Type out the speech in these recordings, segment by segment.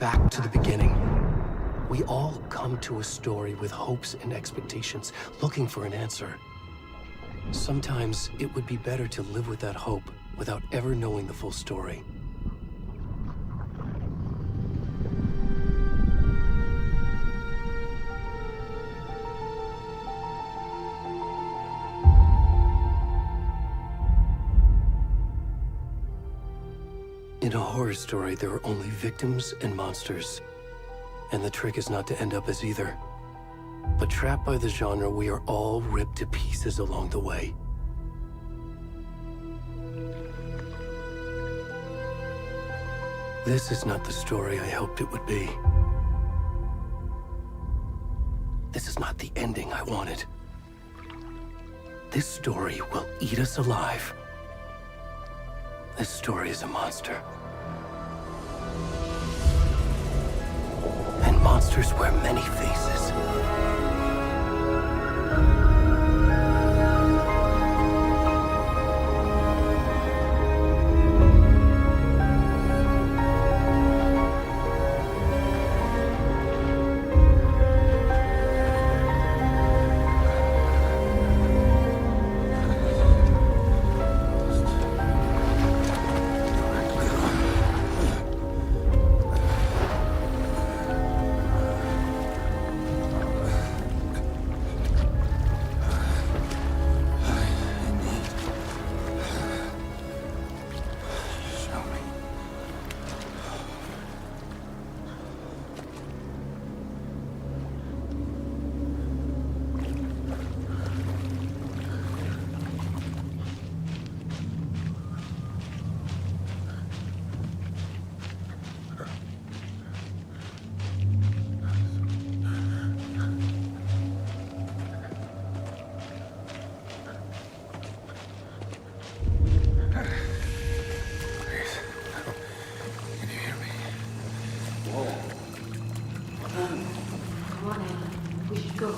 Back to the beginning. We all come to a story with hopes and expectations, looking for an answer. Sometimes it would be better to live with that hope without ever knowing the full story. In a horror story, there are only victims and monsters. And the trick is not to end up as either. But trapped by the genre, we are all ripped to pieces along the way. This is not the story I hoped it would be. This is not the ending I wanted. This story will eat us alive. This story is a monster. And monsters wear many faces. Come on in. We should go.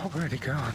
Already gone.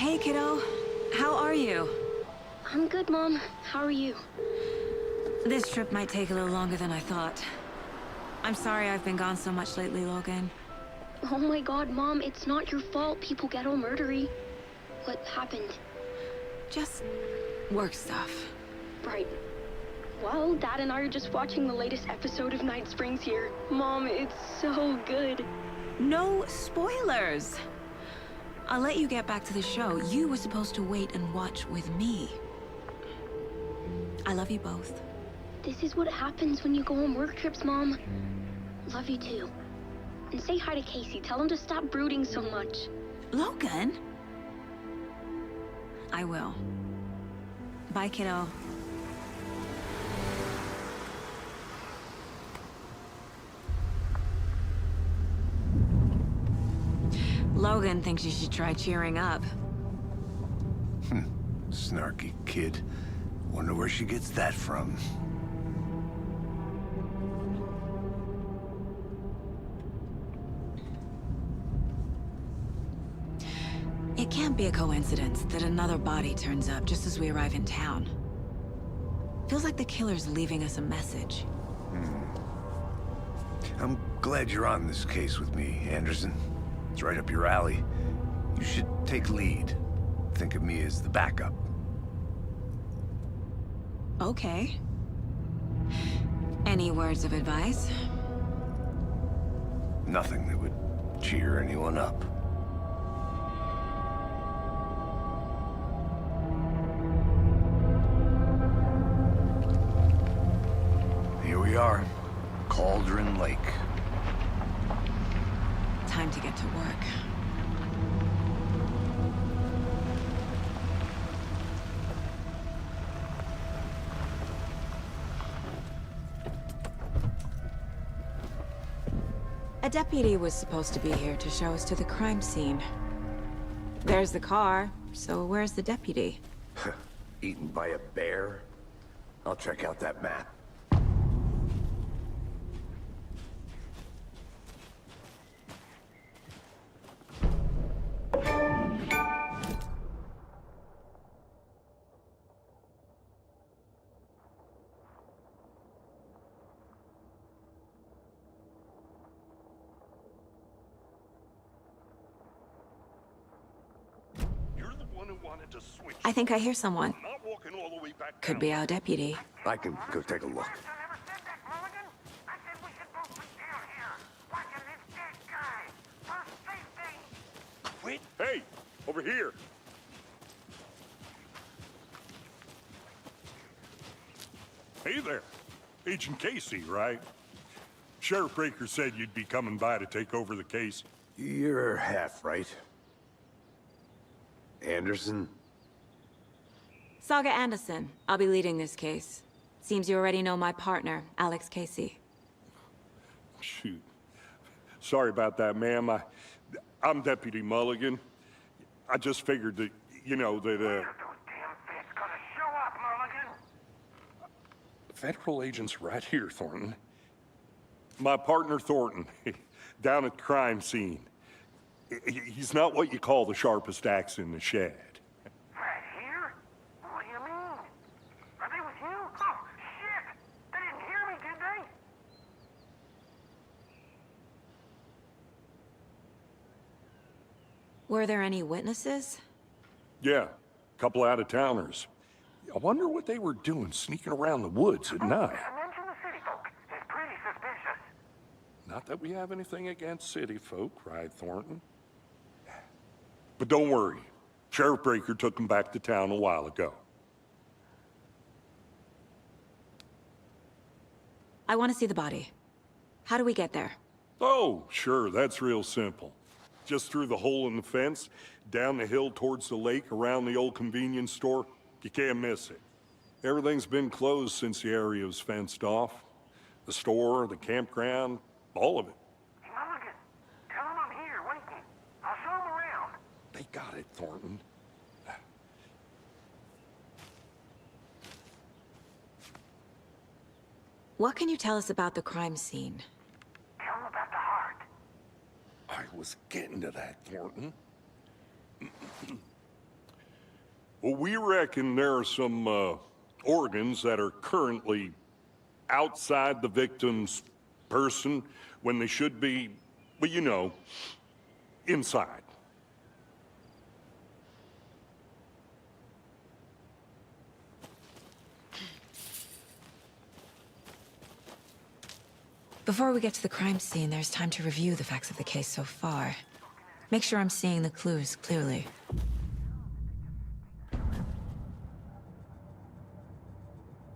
Hey, kiddo. How are you? I'm good, Mom. How are you? This trip might take a little longer than I thought. I'm sorry I've been gone so much lately, Logan. Oh my god, Mom, it's not your fault people get all murdery. What happened? Just work stuff. Right. Well, Dad and I are just watching the latest episode of Night Springs here. Mom, it's so good. No spoilers! I'll let you get back to the show. You were supposed to wait and watch with me. I love you both. This is what happens when you go on work trips, Mom. Love you too. And say hi to Casey. Tell him to stop brooding so much. Logan? I will. Bye, kiddo. Logan thinks you should try cheering up. Snarky kid. Wonder where she gets that from. It can't be a coincidence that another body turns up just as we arrive in town. Feels like the killer's leaving us a message. I'm glad you're on this case with me, Anderson. It's right up your alley. You should take lead. Think of me as the backup. Okay. Any words of advice? Nothing that would cheer anyone up. Here we are, Cauldron Lake. Time to get to work. A deputy was supposed to be here to show us to the crime scene. There's the car, so where's the deputy? Eaten by a bear? I'll check out that map. I think I hear someone. Not walking all the way back Could be our deputy. I can go take a look. Wait. Hey, over here. Hey there. Agent Casey, right? Sheriff Breaker said you'd be coming by to take over the case. You're half right. Anderson? Saga Anderson. I'll be leading this case. Seems you already know my partner, Alex Casey. Shoot. Sorry about that, ma'am. I'm Deputy Mulligan. I just figured that, you know, that, Federal agents right here, Thornton. My partner, Thornton, down at the crime scene. He's not what you call the sharpest axe in the shed. Right here? What do you mean? Are they with you? Oh, shit! They didn't hear me, did they? Were there any witnesses? Yeah, couple out-of-towners. I wonder what they were doing sneaking around the woods at night. Mention the city folk. It's pretty suspicious. Not that we have anything against city folk, cried Thornton. But don't worry. Sheriff Breaker took them back to town a while ago. I want to see the body. How do we get there? Oh, sure, that's real simple. Just through the hole in the fence, down the hill towards the lake, around the old convenience store. You can't miss it. Everything's been closed since the area was fenced off. The store, the campground, all of it. Mulligan, tell them I'm here waiting. I'll show them around. They got it, Thornton. What can you tell us about the crime scene? Tell them about the heart. I was getting to that, Thornton. Well, we reckon there are some organs that are currently outside the victim's person when they should be, well, you know, inside. Before we get to the crime scene, there's time to review the facts of the case so far. Make sure I'm seeing the clues clearly.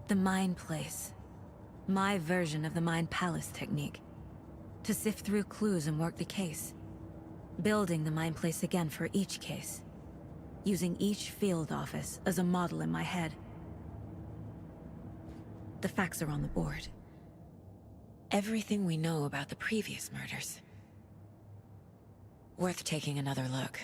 The Mind Place. My version of the Mind Palace technique. To sift through clues and work the case. Building the Mind Place again for each case. Using each field office as a model in my head. The facts are on the board. Everything we know about the previous murders. Worth taking another look.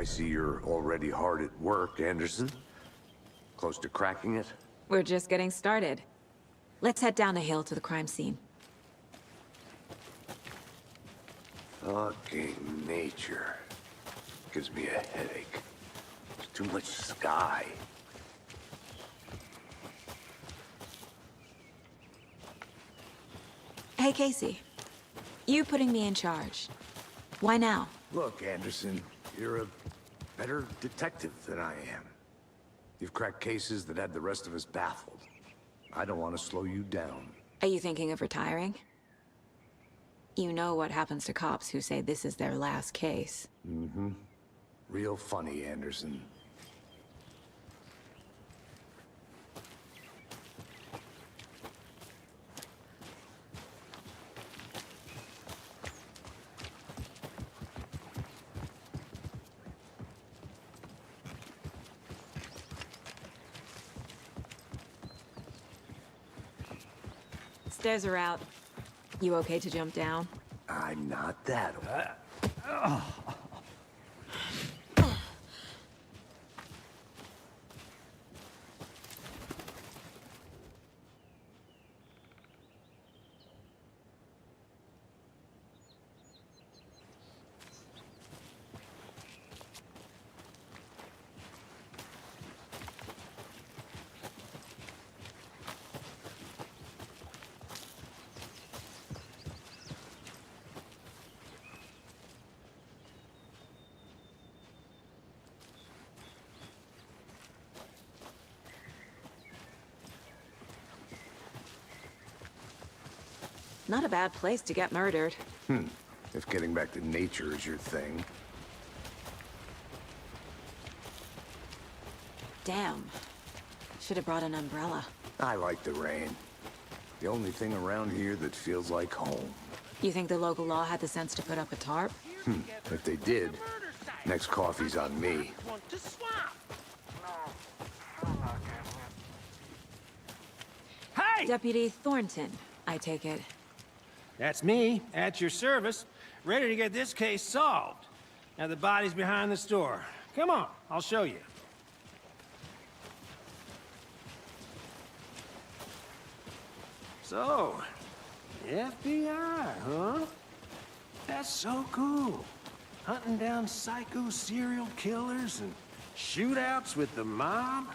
I see you're already hard at work, Anderson. Close to cracking it? We're just getting started. Let's head down the hill to the crime scene. Fucking nature. Gives me a headache. There's too much sky. Hey, Casey. You putting me in charge. Why now? Look, Anderson, you're a better detective than I am. You've cracked cases that had the rest of us baffled. I don't want to slow you down. Are you thinking of retiring? You know what happens to cops who say this is their last case. Mm-hmm. Real funny, Anderson. Stairs are out. You okay to jump down? I'm not that old. Not a bad place to get murdered. If getting back to nature is your thing. Damn. Should have brought an umbrella. I like the rain. The only thing around here that feels like home. You think the local law had the sense to put up a tarp? If they did, next coffee's on me. Want to swap? No, I'm not getting it. Hey! Deputy Thornton, I take it. That's me, at your service, ready to get this case solved. Now the body's behind the store. Come on, I'll show you. So, the FBI, huh? That's so cool. Hunting down psycho serial killers and shootouts with the mob.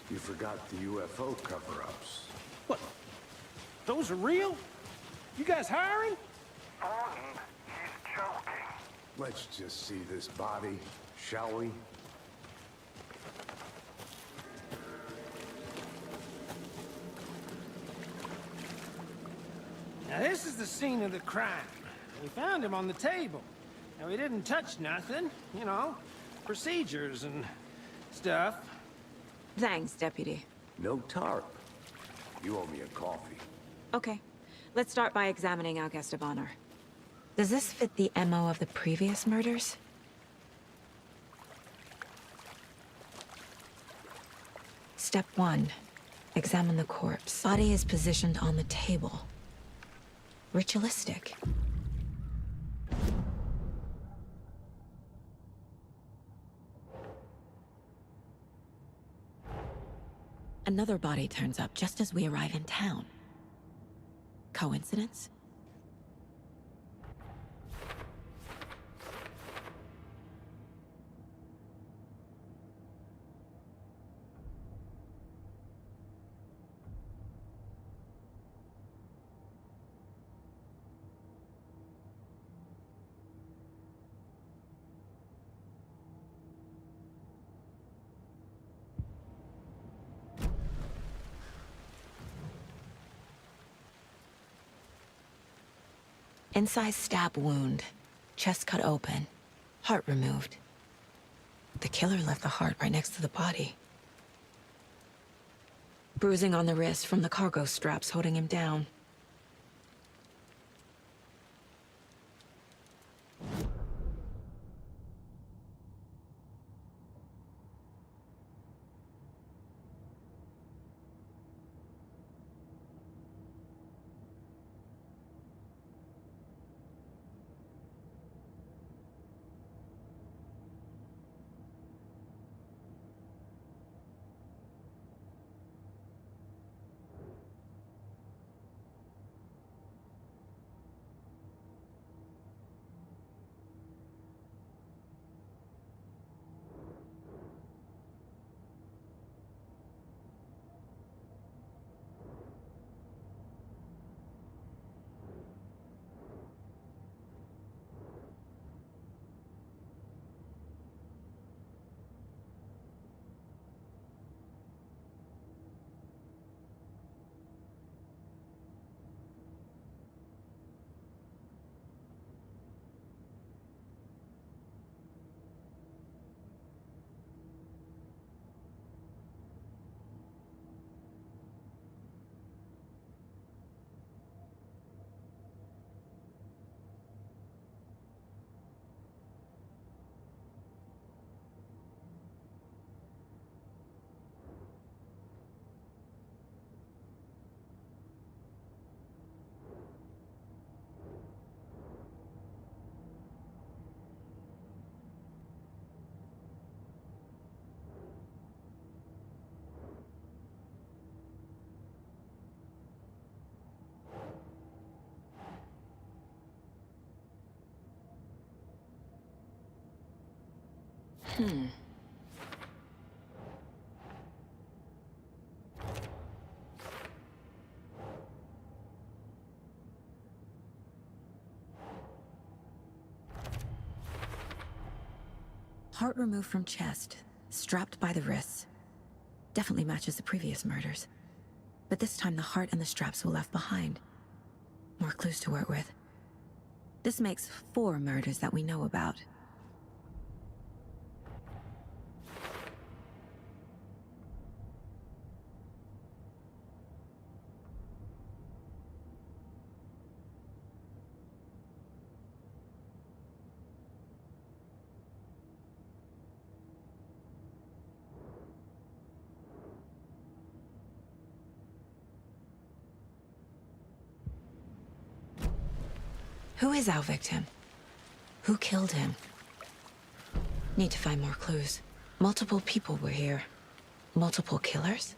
You forgot the UFO cover-ups. What? Those are real? You guys hiring? Thornton, he's joking. Let's just see this body, shall we? Now this is the scene of the crime. We found him on the table. And we didn't touch nothing, you know, procedures and stuff. Thanks, Deputy. No tarp. You owe me a coffee. Okay. Let's start by examining our guest of honor. Does this fit the MO of the previous murders? Step 1. Examine the corpse. Body is positioned on the table. Ritualistic. Another body turns up just as we arrive in town. Coincidence? Incised stab wound. Chest cut open. Heart removed. The killer left the heart right next to the body. Bruising on the wrist from the cargo straps holding him down. Heart removed from chest, strapped by the wrists. Definitely matches the previous murders. But this time the heart and the straps were left behind. More clues to work with. This makes 4 murders that we know about. Who is our victim? Who killed him? Need to find more clues. Multiple people were here. Multiple killers?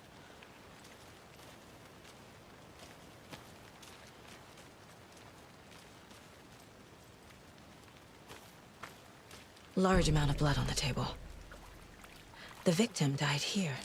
Large amount of blood on the table. The victim died here.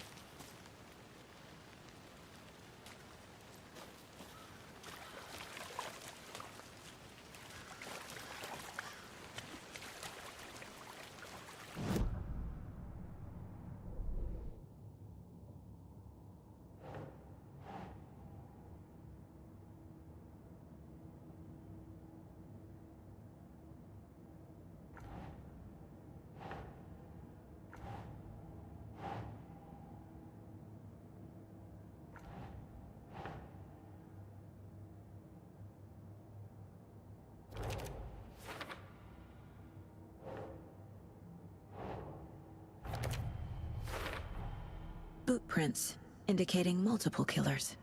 Boot prints, indicating multiple killers.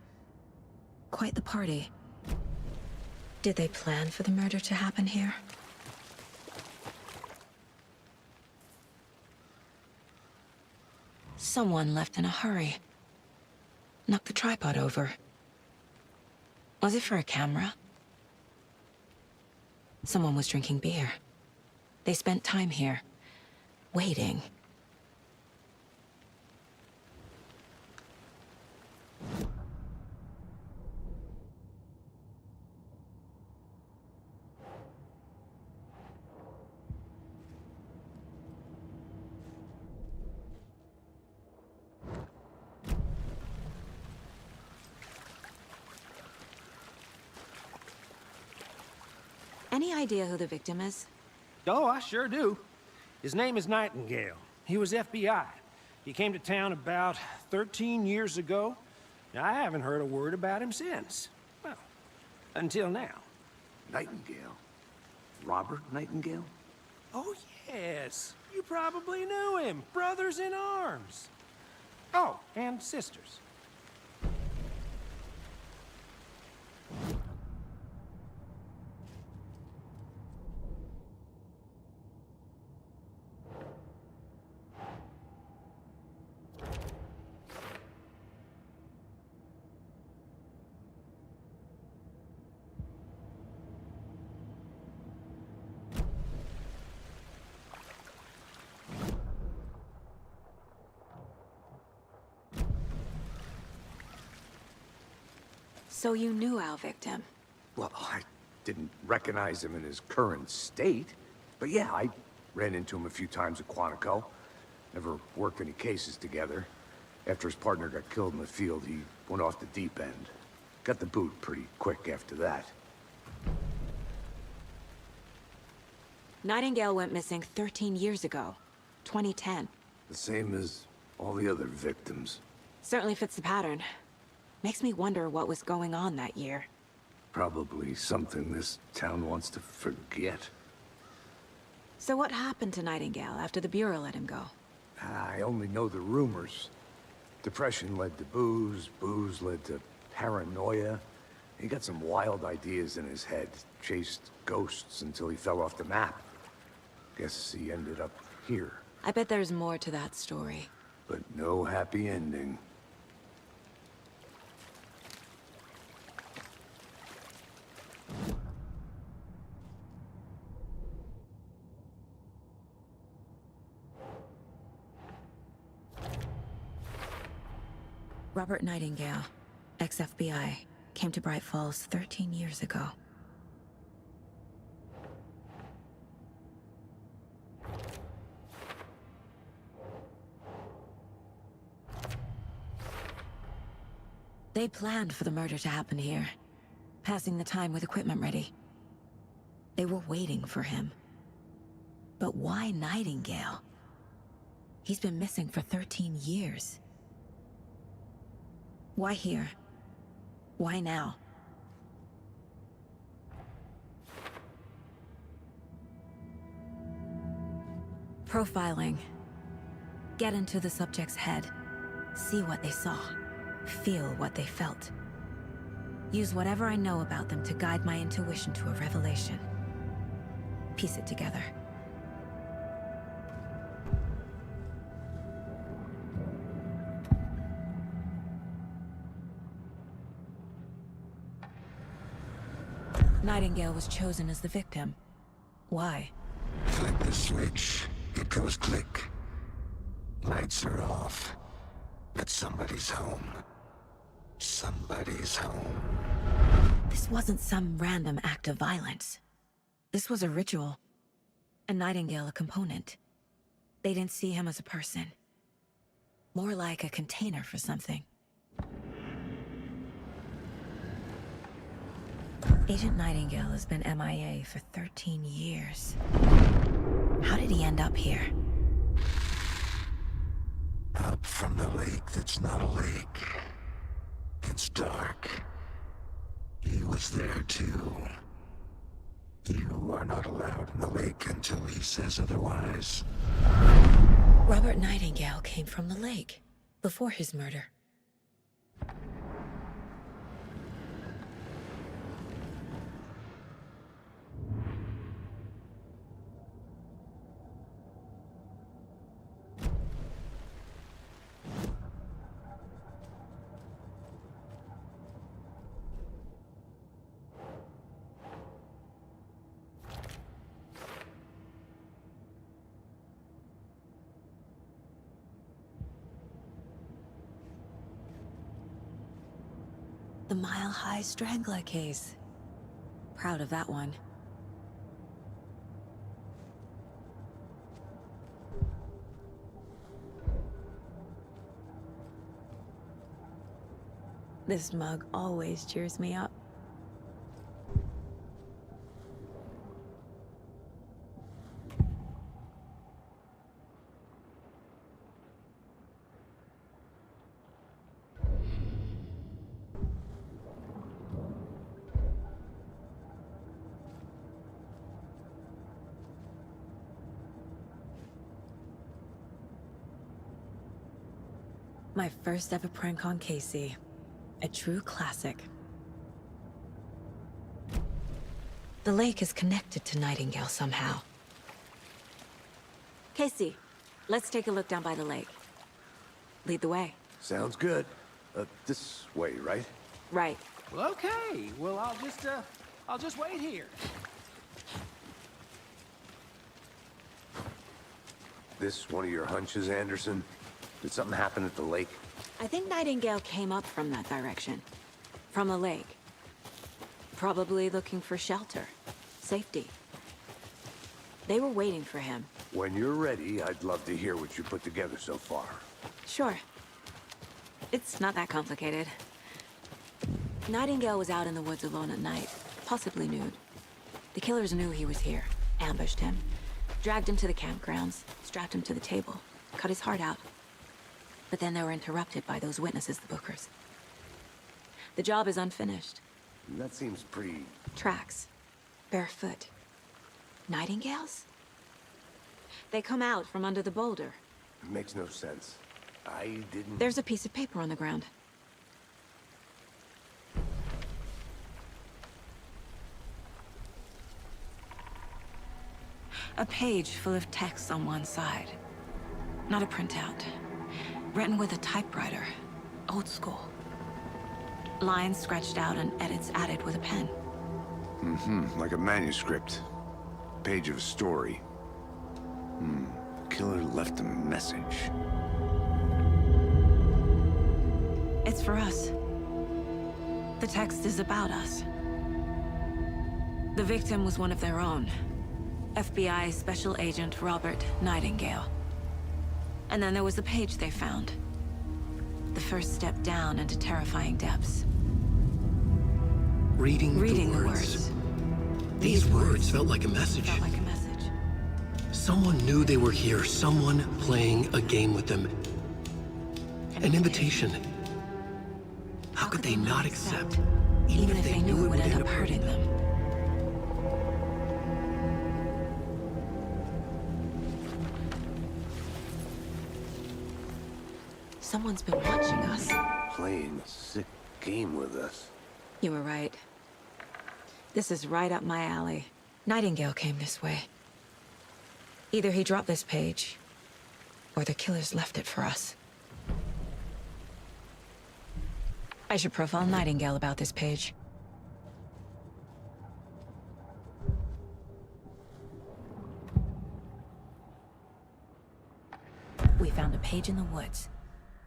Quite the party. Did they plan for the murder to happen here? Someone left in a hurry. Knocked the tripod over. Was it for a camera? Someone was drinking beer. They spent time here, waiting. Any idea who the victim is? Oh, I sure do. His name is Nightingale. He was FBI. He came to town about 13 years ago. I haven't heard a word about him since. Well, until now. Nightingale? Robert Nightingale? Oh, yes. You probably knew him. Brothers in arms. Oh, and sisters. So you knew our victim? Well, I didn't recognize him in his current state. But yeah, I ran into him a few times at Quantico. Never worked any cases together. After his partner got killed in the field, he went off the deep end. Got the boot pretty quick after that. Nightingale went missing 13 years ago. 2010. The same as all the other victims. Certainly fits the pattern. Makes me wonder what was going on that year. Probably something this town wants to forget. So what happened to Nightingale after the Bureau let him go? I only know the rumors. Depression led to booze, booze led to paranoia. He got some wild ideas in his head, chased ghosts until he fell off the map. Guess he ended up here, I bet there's more to that story. but no happy ending. Robert Nightingale, ex-FBI, came to Bright Falls 13 years ago. They planned for the murder to happen here, passing the time with equipment ready. They were waiting for him. But why Nightingale? He's been missing for 13 years. Why here? Why now? Profiling. Get into the subject's head. See what they saw. Feel what they felt. Use whatever I know about them to guide my intuition to a revelation. Piece it together. Nightingale was chosen as the victim. Why? Flip the switch. It goes click. Lights are off. But somebody's home. Somebody's home. This wasn't some random act of violence. This was a ritual. And Nightingale a component. They didn't see him as a person. More like a container for something. Agent Nightingale has been MIA for 13 years. How did he end up here? Up from the lake that's not a lake. It's dark. He was there too. You are not allowed in the lake until he says otherwise. Robert Nightingale came from the lake, before his murder. The Mile High Strangler case. Proud of that one. This mug always cheers me up. My first ever prank on Casey. A true classic. The lake is connected to Nightingale somehow. Casey, let's take a look down by the lake. Lead the way. Sounds good. This way, right? Right. Well, okay. Well, I'll just wait here. This one of your hunches, Anderson? Did something happen at the lake? I think Nightingale came up from that direction. From the lake. Probably looking for shelter. Safety. They were waiting for him. When you're ready, I'd love to hear what you put together so far. Sure. It's not that complicated. Nightingale was out in the woods alone at night, possibly nude. The killers knew he was here, ambushed him, dragged him to the campgrounds, strapped him to the table, cut his heart out. But then they were interrupted by those witnesses, the Bookers. The job is unfinished. That seems pretty... Tracks. Barefoot. Nightingales? They come out from under the boulder. It makes no sense. I didn't... There's a piece of paper on the ground. A page full of text on one side. Not a printout. Written with a typewriter. Old school. Lines scratched out and edits added with a pen. Like a manuscript. Page of a story. The killer left a message. It's for us. The text is about us. The victim was one of their own. FBI Special Agent Robert Nightingale. And then there was the page they found. The first step down into terrifying depths. Reading the words. These words felt like a message. Felt like a message. Someone knew they were here, someone playing a game with them. An invitation. How could they not accept, even if they knew it would end up hurting them? Someone's been watching us. Playing a sick game with us. You were right. This is right up my alley. Nightingale came this way. Either he dropped this page, or the killers left it for us. I should profile Nightingale about this page. We found a page in the woods.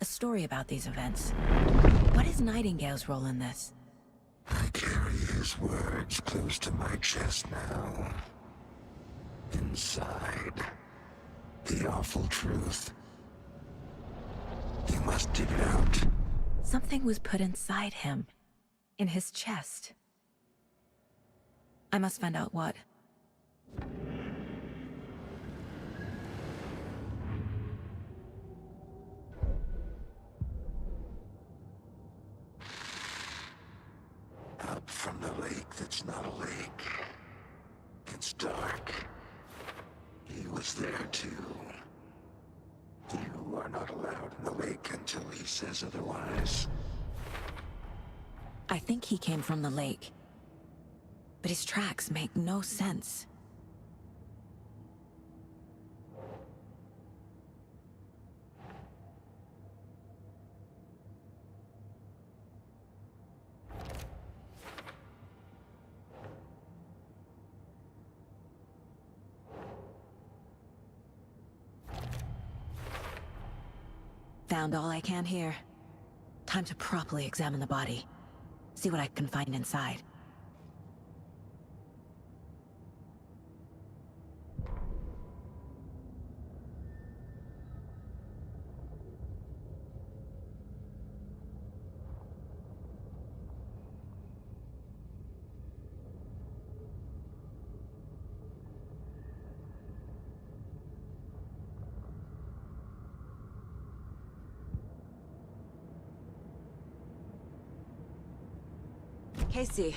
A story about these events. What is Nightingale's role in this? I carry his words close to my chest now. Inside, the awful truth. You must dig it out. Something was put inside him. In his chest. I must find out what. Up from the lake that's not a lake. It's dark. He was there too. You are not allowed in the lake until he says otherwise. I think he came from the lake. But his tracks make no sense. Found all I can here. Time to properly examine the body. See what I can find inside. Casey,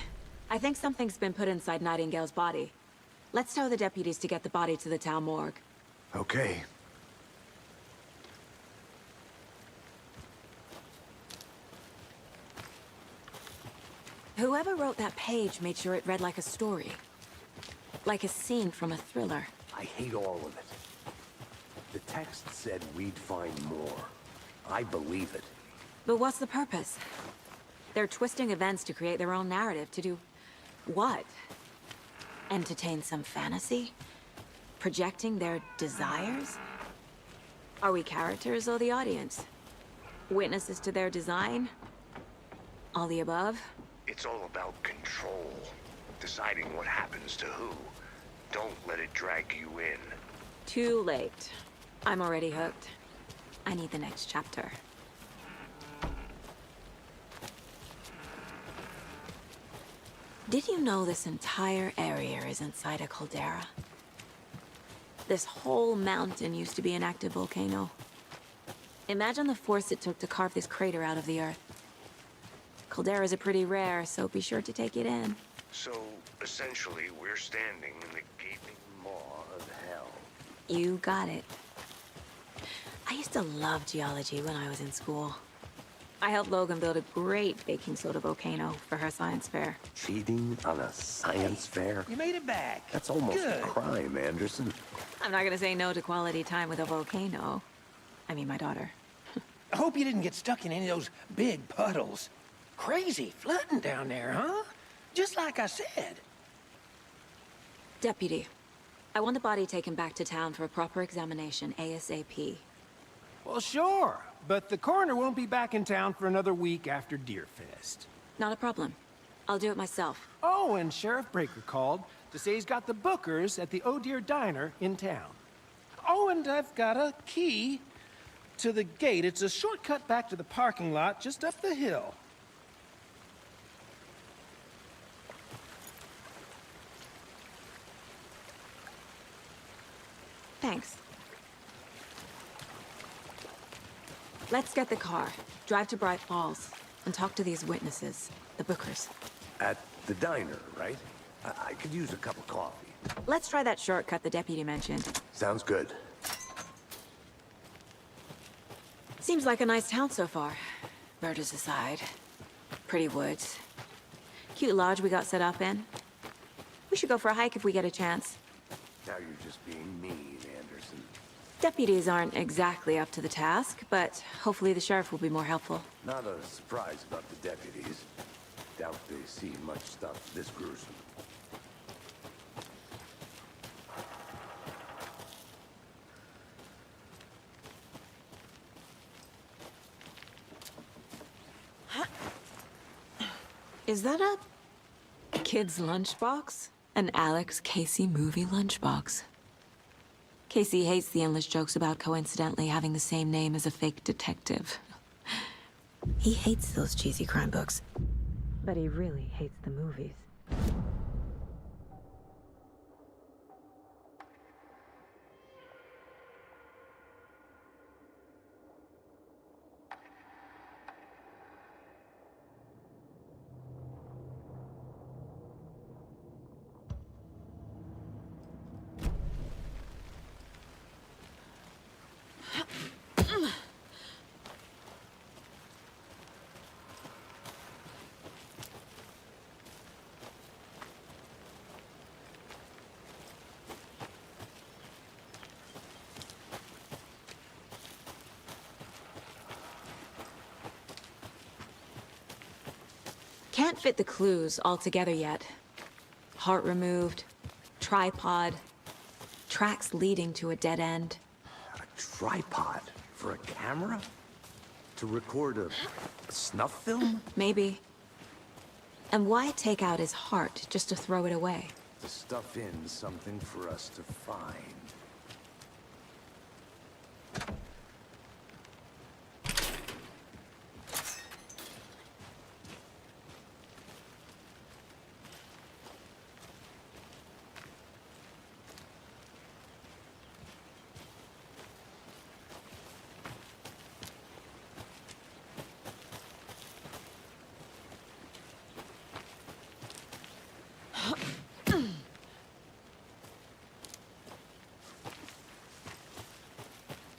I think something's been put inside Nightingale's body. Let's tell the deputies to get the body to the town morgue. Okay. Whoever wrote that page made sure it read like a story. Like a scene from a thriller. I hate all of it. The text said we'd find more. I believe it. But what's the purpose? They're twisting events to create their own narrative. To do what? Entertain some fantasy? Projecting their desires? Are we characters or the audience? Witnesses to their design? All the above? It's all about control. Deciding what happens to who. Don't let it drag you in. Too late. I'm already hooked. I need the next chapter. Did you know this entire area is inside a caldera? This whole mountain used to be an active volcano. Imagine the force it took to carve this crater out of the earth. Calderas are pretty rare, so be sure to take it in. So, essentially, we're standing in the gaping maw of hell. You got it. I used to love geology when I was in school. I helped Logan build a great baking soda volcano for her science fair. Cheating on a science fair? You made it back. That's almost Good. a crime, Anderson. I'm not gonna say no to quality time with a volcano. I mean, my daughter. I hope you didn't get stuck in any of those big puddles. Crazy flooding down there, huh? Just like I said. Deputy, I want the body taken back to town for a proper examination ASAP. Well, sure. But the coroner won't be back in town for another week after Deerfest. Not a problem. I'll do it myself. Oh, and Sheriff Breaker called to say he's got the bookers at the Oh Deer Diner in town. Oh, and I've got a key to the gate. It's a shortcut back to the parking lot just up the hill. Thanks. Let's get the car, drive to Bright Falls, and talk to these witnesses, the bookers. At the diner, right? I could use a cup of coffee. Let's try that shortcut the deputy mentioned. Sounds good. Seems like a nice town so far. Murders aside. Pretty woods. Cute lodge we got set up in. We should go for a hike if we get a chance. Now you're just being mean, Anderson. Deputies aren't exactly up to the task, but hopefully the sheriff will be more helpful. Not a surprise about the deputies. Doubt they've seen much stuff this gruesome. Is that a kid's lunchbox? An Alex Casey movie lunchbox. Casey hates the endless jokes about coincidentally having the same name as a fake detective. He hates those cheesy crime books. But he really hates the movies. Can't fit the clues all together yet. Heart removed, tripod, tracks leading to a dead end. A tripod for a camera? To record a snuff film? Maybe. And why take out his heart just to throw it away? To stuff in something for us to find.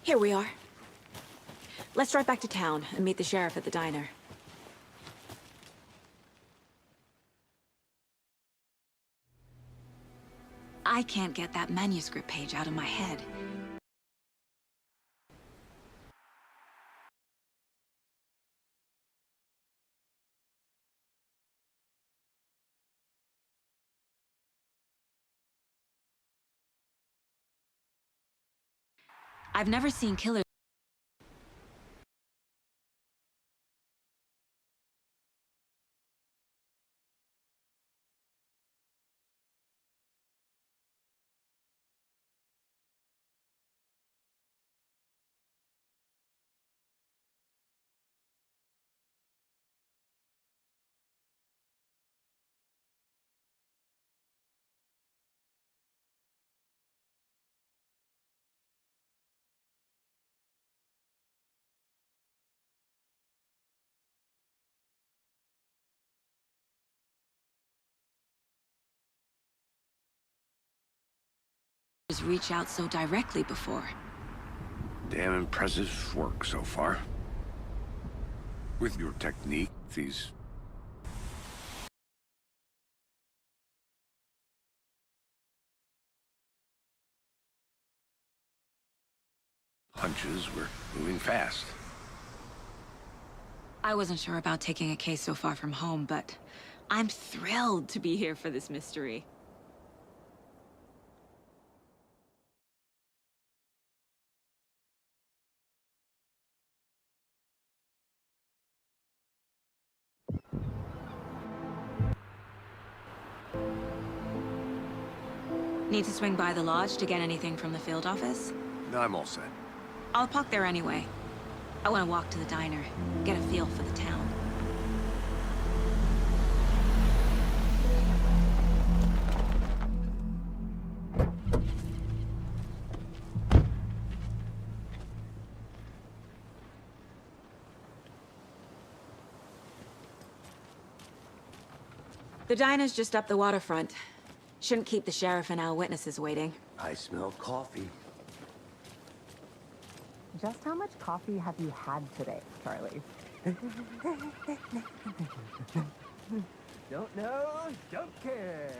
Here we are. Let's drive back to town and meet the sheriff at the diner. I can't get that manuscript page out of my head. I've never seen killers. Reach out so directly before. Damn impressive work so far. With your technique, these hunches were moving fast. I wasn't sure about taking a case so far from home, but I'm thrilled to be here for this mystery. Need to swing by the lodge to get anything from the field office? No, I'm all set. I'll park there anyway. I want to walk to the diner, get a feel for the town. The diner's just up the waterfront. Shouldn't keep the sheriff and our witnesses waiting. I smell coffee. Just how much coffee have you had today, Charlie? Don't know, don't care.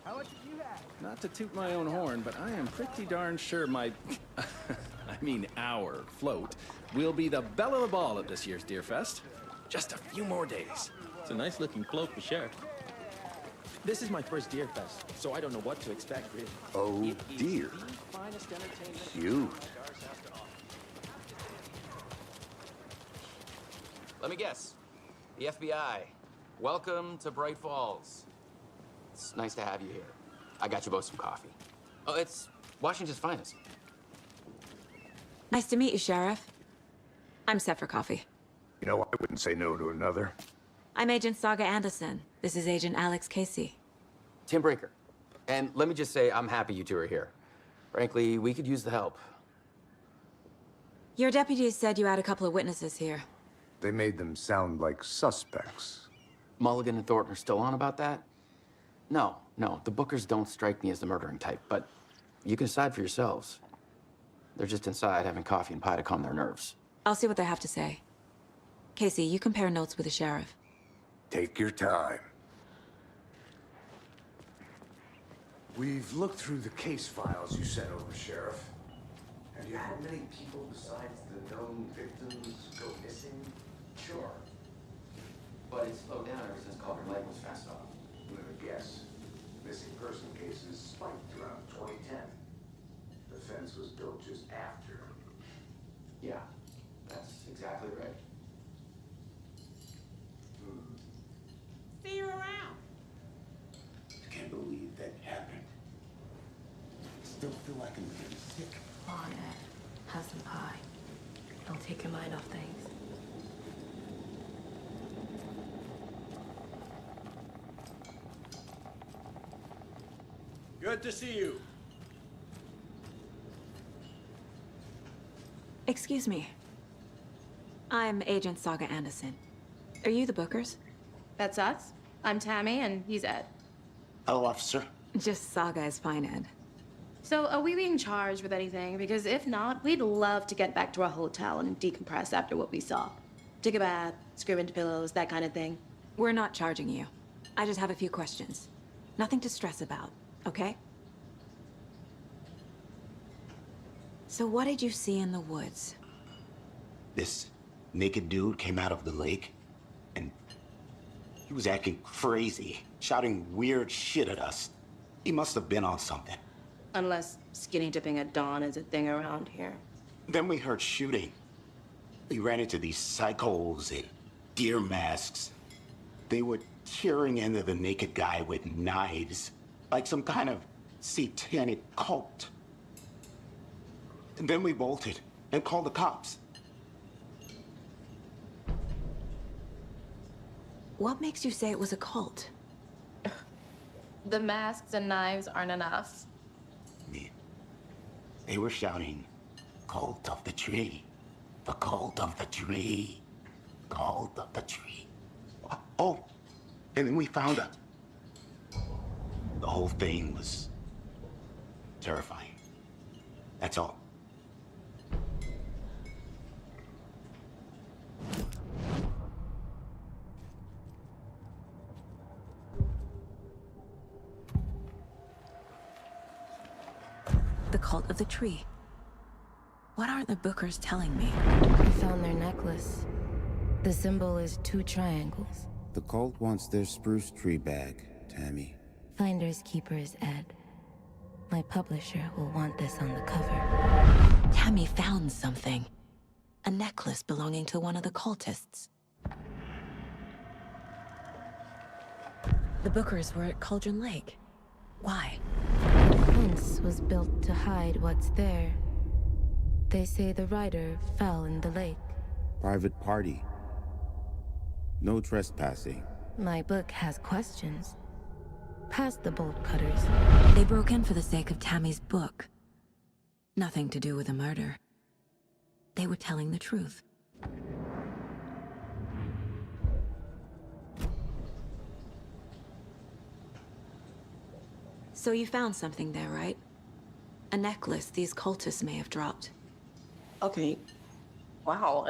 How much did you have? Not to toot my own horn, but I am pretty darn sure my... I mean our float will be the belle of the ball at this year's Deer Fest. Just a few more days. It's a nice looking float for sure. This is my first Deer Fest, so I don't know what to expect, really. Oh, dear. Cute. Let me guess. The FBI. Welcome to Bright Falls. It's nice to have you here. I got you both some coffee. Oh, it's Washington's finest. Nice to meet you, Sheriff. I'm set for coffee. You know, I wouldn't say no to another. I'm Agent Saga Anderson. This is Agent Alex Casey. Tim Brinker. And let me just say, I'm happy you two are here. Frankly, we could use the help. Your deputies said you had a couple of witnesses here. They made them sound like suspects. Mulligan and Thornton are still on about that? No, the Bookers don't strike me as the murdering type, but you can decide for yourselves. They're just inside having coffee and pie to calm their nerves. I'll see what they have to say. Casey, you compare notes with the sheriff. Take your time. We've looked through the case files you sent over, Sheriff. Have you had many people besides the known victims go missing? Sure. But it's slowed down ever since Culver Lake was fast off. I'm gonna guess. Missing person cases spiked around 2010. The fence was built just after. Yeah, that's exactly right. See you around. I can't believe that happened. I still feel like I'm getting sick. Come on, Ed. Have some pie. Don't take your mind off things. Good to see you. Excuse me. I'm Agent Saga Anderson. Are you the Bookers? That's us. I'm Tammy, and he's Ed. Hello, officer. Just Saga is fine, Ed. So, are we being charged with anything? Because if not, we'd love to get back to our hotel and decompress after what we saw. Take a bath, scream into pillows, that kind of thing. We're not charging you. I just have a few questions. Nothing to stress about, okay? So what did you see in the woods? This naked dude came out of the lake, and he was acting crazy, shouting weird shit at us. He must have been on something. Unless skinny dipping at dawn is a thing around here. Then we heard shooting. We ran into these psychos in deer masks. They were tearing into the naked guy with knives, like some kind of satanic cult. And then we bolted and called the cops. What makes you say it was a cult? The masks and knives aren't enough. They were shouting, "Cult of the tree, the cult of the tree, cult of the tree." Oh, and then we found her. The whole thing was terrifying. That's all. The cult of the tree. What aren't the Bookers telling me? We found their necklace. The symbol is 2 triangles. The cult wants their spruce tree back, Tammy. Finders keepers, Ed. My publisher will want this on the cover. Tammy found something. A necklace belonging to one of the cultists. The Bookers were at Cauldron Lake. Why? The fence was built to hide what's there. They say the rider fell in the lake. Private party. No trespassing. My book has questions. Past the bolt cutters. They broke in for the sake of Tammy's book. Nothing to do with a murder. They were telling the truth. So you found something there, right? A necklace these cultists may have dropped. Okay. Wow.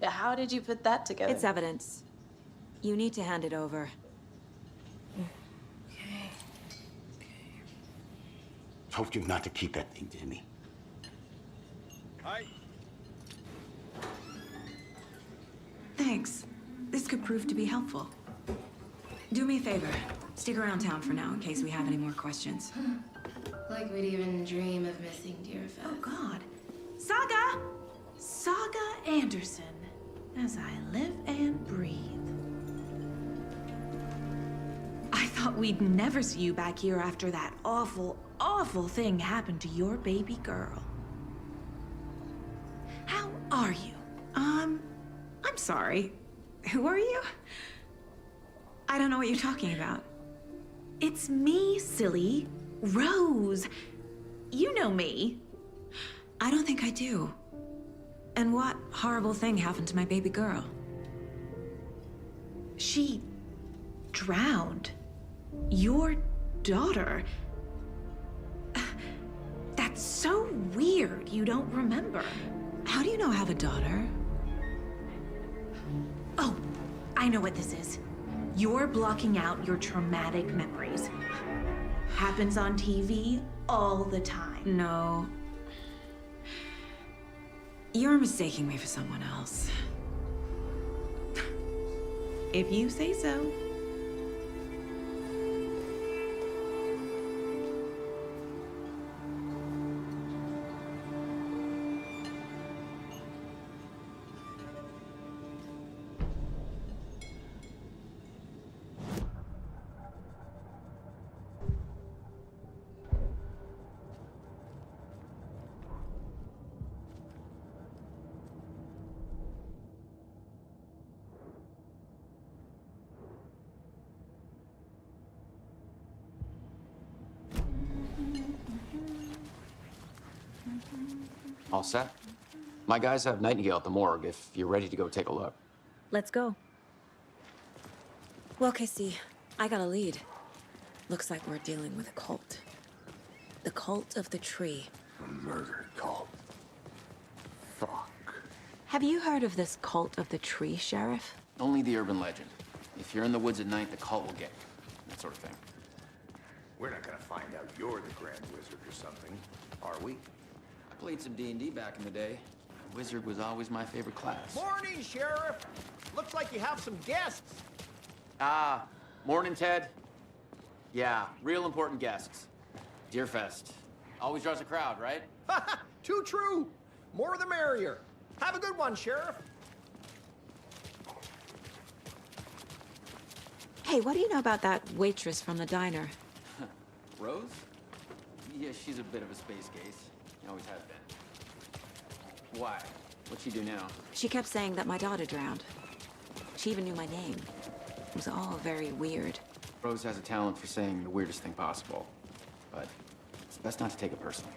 How did you put that together? It's evidence. You need to hand it over. Told you not to keep that thing, Jimmy. Hi. Thanks. This could prove to be helpful. Do me a favor. Stick around town for now in case we have any more questions. Like we'd even dream of missing Deerfest. Oh, God. Saga! Saga Anderson. As I live and breathe. I thought we'd never see you back here after that awful, awful thing happened to your baby girl. How are you? I'm sorry. Who are you? I don't know what you're talking about. It's me, silly. Rose. You know me. I don't think I do. And what horrible thing happened to my baby girl? She drowned. Your daughter. That's so weird you don't remember. How do you know I have a daughter? Oh, I know what this is. You're blocking out your traumatic memories. Happens on TV all the time. No. You're mistaking me for someone else. If you say so. All set? My guys have Nightingale at the morgue if you're ready to go take a look. Let's go. Well, Casey, I got a lead. Looks like we're dealing with a cult. The Cult of the Tree. A murder cult. Fuck. Have you heard of this Cult of the Tree, Sheriff? Only the urban legend. If you're in the woods at night, the cult will get you. That sort of thing. We're not gonna find out you're the Grand Wizard or something, are we? I played some D&D back in the day. Wizard was always my favorite class. Morning, Sheriff. Looks like you have some guests. Ah, morning, Ted. Yeah, real important guests. Deerfest. Always draws a crowd, right? Too true. More the merrier. Have a good one, Sheriff. Hey, what do you know about that waitress from the diner? Rose? Yeah, she's a bit of a space case. Always has been. Why? What'd she do now? She kept saying that my daughter drowned. She even knew my name. It was all very weird. Rose has a talent for saying the weirdest thing possible. But it's best not to take it personally.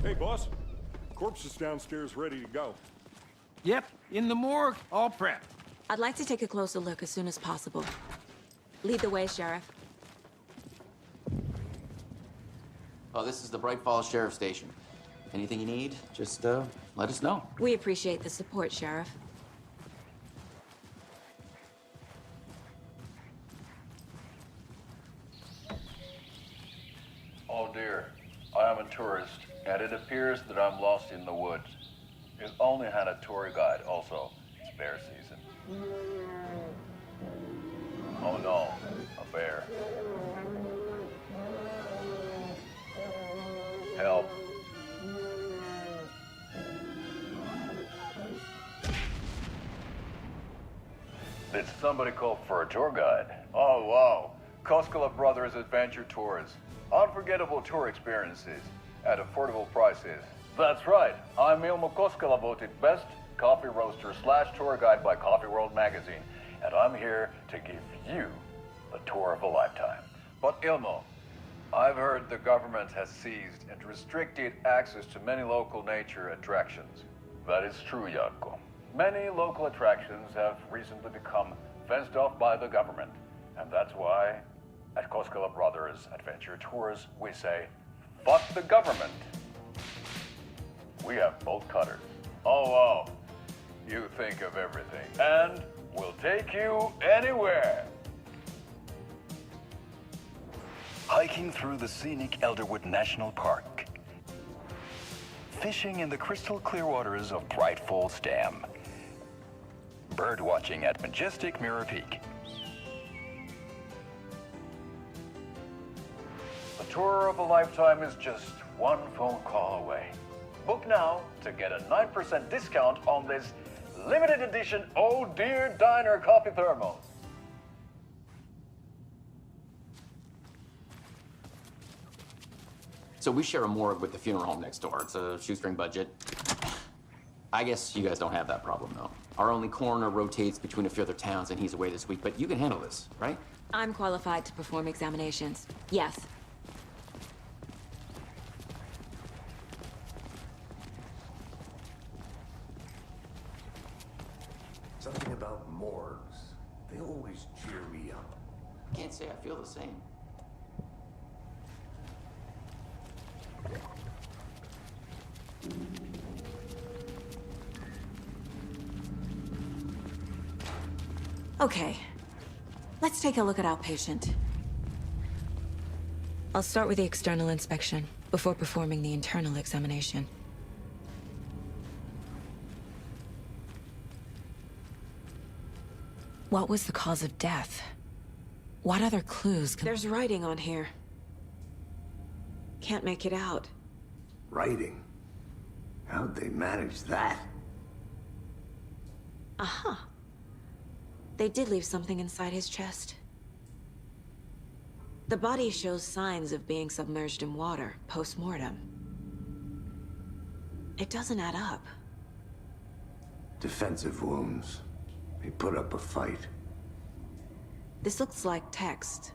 Hey, boss. Corpse is downstairs ready to go. Yep, in the morgue, all prepped. I'd like to take a closer look as soon as possible. Lead the way, Sheriff. Oh, this is the Bright Falls Sheriff Station. Anything you need, just let us know. We appreciate the support, Sheriff. Oh dear, I am a tourist, and it appears that I'm lost in the woods. We've only had a tour guide, also. It's bear season. Oh no, a bear. Help. Did somebody call for a tour guide? Oh, wow. Koskela Brothers Adventure Tours. Unforgettable tour experiences at affordable prices. That's right. I'm Ilmo Koskela, voted best coffee roaster / tour guide by Coffee World magazine. And I'm here to give you the tour of a lifetime. But Ilmo, I've heard the government has seized and restricted access to many local nature attractions. That is true, Jaakko. Many local attractions have recently become fenced off by the government. And that's why, at Koskela Brothers Adventure Tours, we say, fuck the government. We have bolt cutters. Oh, wow. You think of everything. And we'll take you anywhere. Hiking through the scenic Elderwood National Park. Fishing in the crystal clear waters of Bright Falls Dam. Bird watching at majestic Mirror Peak. The tour of a lifetime is just one phone call away. Book now to get a 9% discount on this limited edition Oh Dear Diner coffee thermos. So we share a morgue with the funeral home next door. It's a shoestring budget. I guess you guys don't have that problem, though. Our only coroner rotates between a few other towns, and he's away this week, but you can handle this, right? I'm qualified to perform examinations. Yes. Something about morgues. They always cheer me up. Can't say I feel the same. Okay. Let's take a look at outpatient. I'll start with the external inspection before performing the internal examination. What was the cause of death? What other clues can— There's writing on here. Can't make it out. Writing? How'd they manage that? Aha. They did leave something inside his chest. The body shows signs of being submerged in water post-mortem. It doesn't add up. Defensive wounds. He put up a fight. This looks like text.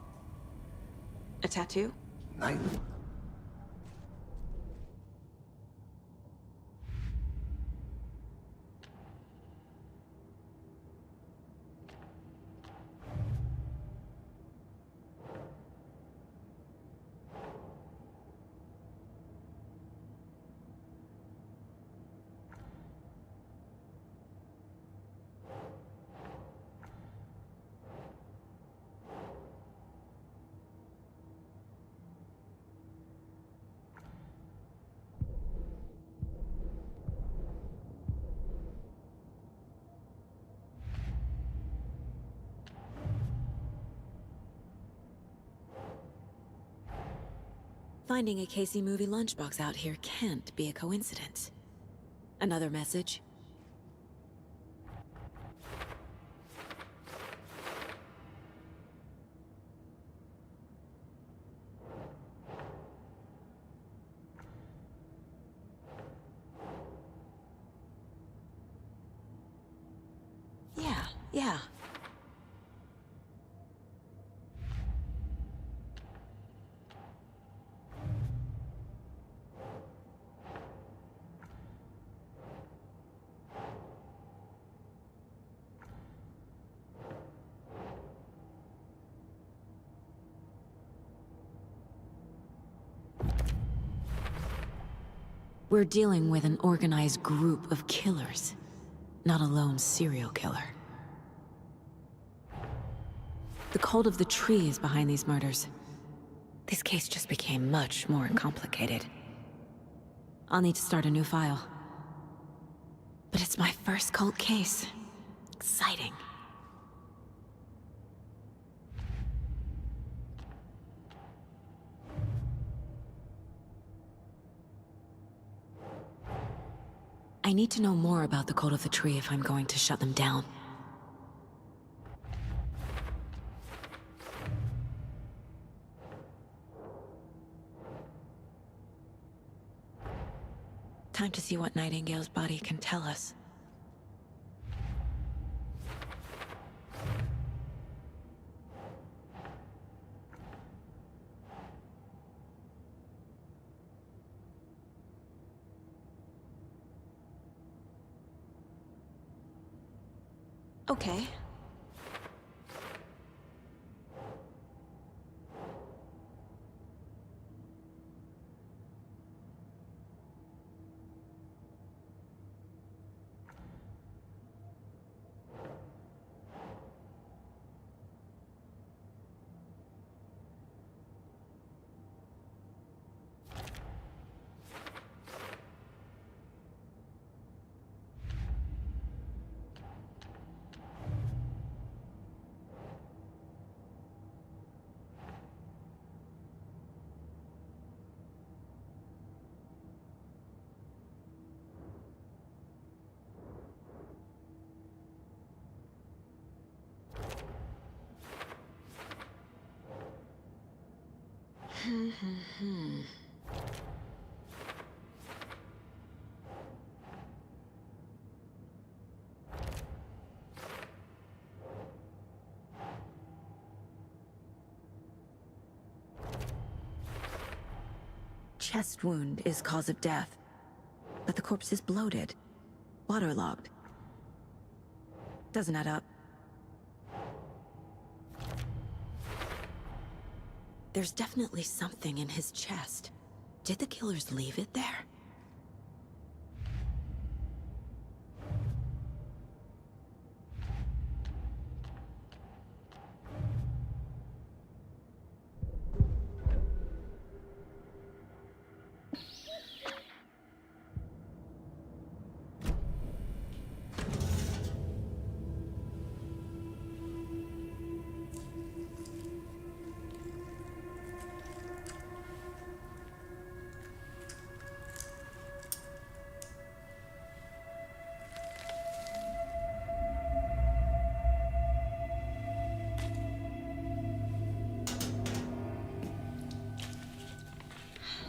A tattoo? Night. Finding a Casey movie lunchbox out here can't be a coincidence. Another message? Yeah. We're dealing with an organized group of killers, not a lone serial killer. The cult of the tree is behind these murders. This case just became much more complicated. I'll need to start a new file. But it's my first cult case. Exciting. I need to know more about the Code of the Tree if I'm going to shut them down. Time to see what Nightingale's body can tell us. Okay. Chest wound is cause of death, but the corpse is bloated, waterlogged. Doesn't add up. There's definitely something in his chest. Did the killers leave it there?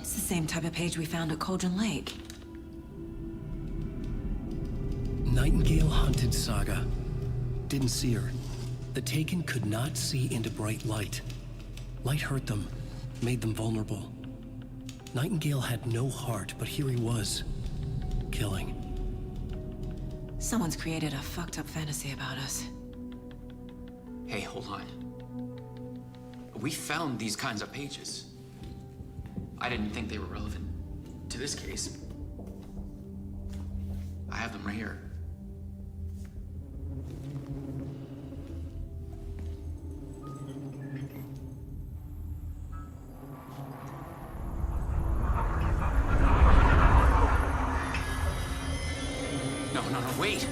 Same type of page we found at Cauldron Lake. Nightingale hunted Saga. Didn't see her. The Taken could not see into bright light. Light hurt them, made them vulnerable. Nightingale had no heart, but here he was, killing. Someone's created a fucked up fantasy about us. Hey, hold on. We found these kinds of pages. I didn't think they were relevant to this case. I have them right here. No, wait!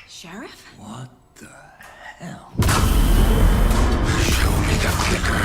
Sheriff? What the hell? Show me the clicker.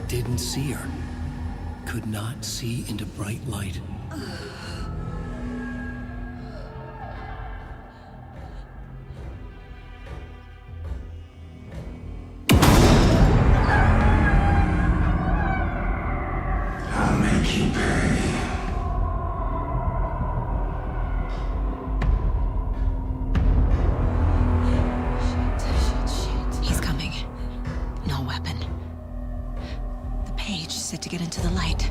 Didn't see her. Could not see into bright light. I'll make you pay. He's coming. No weapon. The page set to get into the light.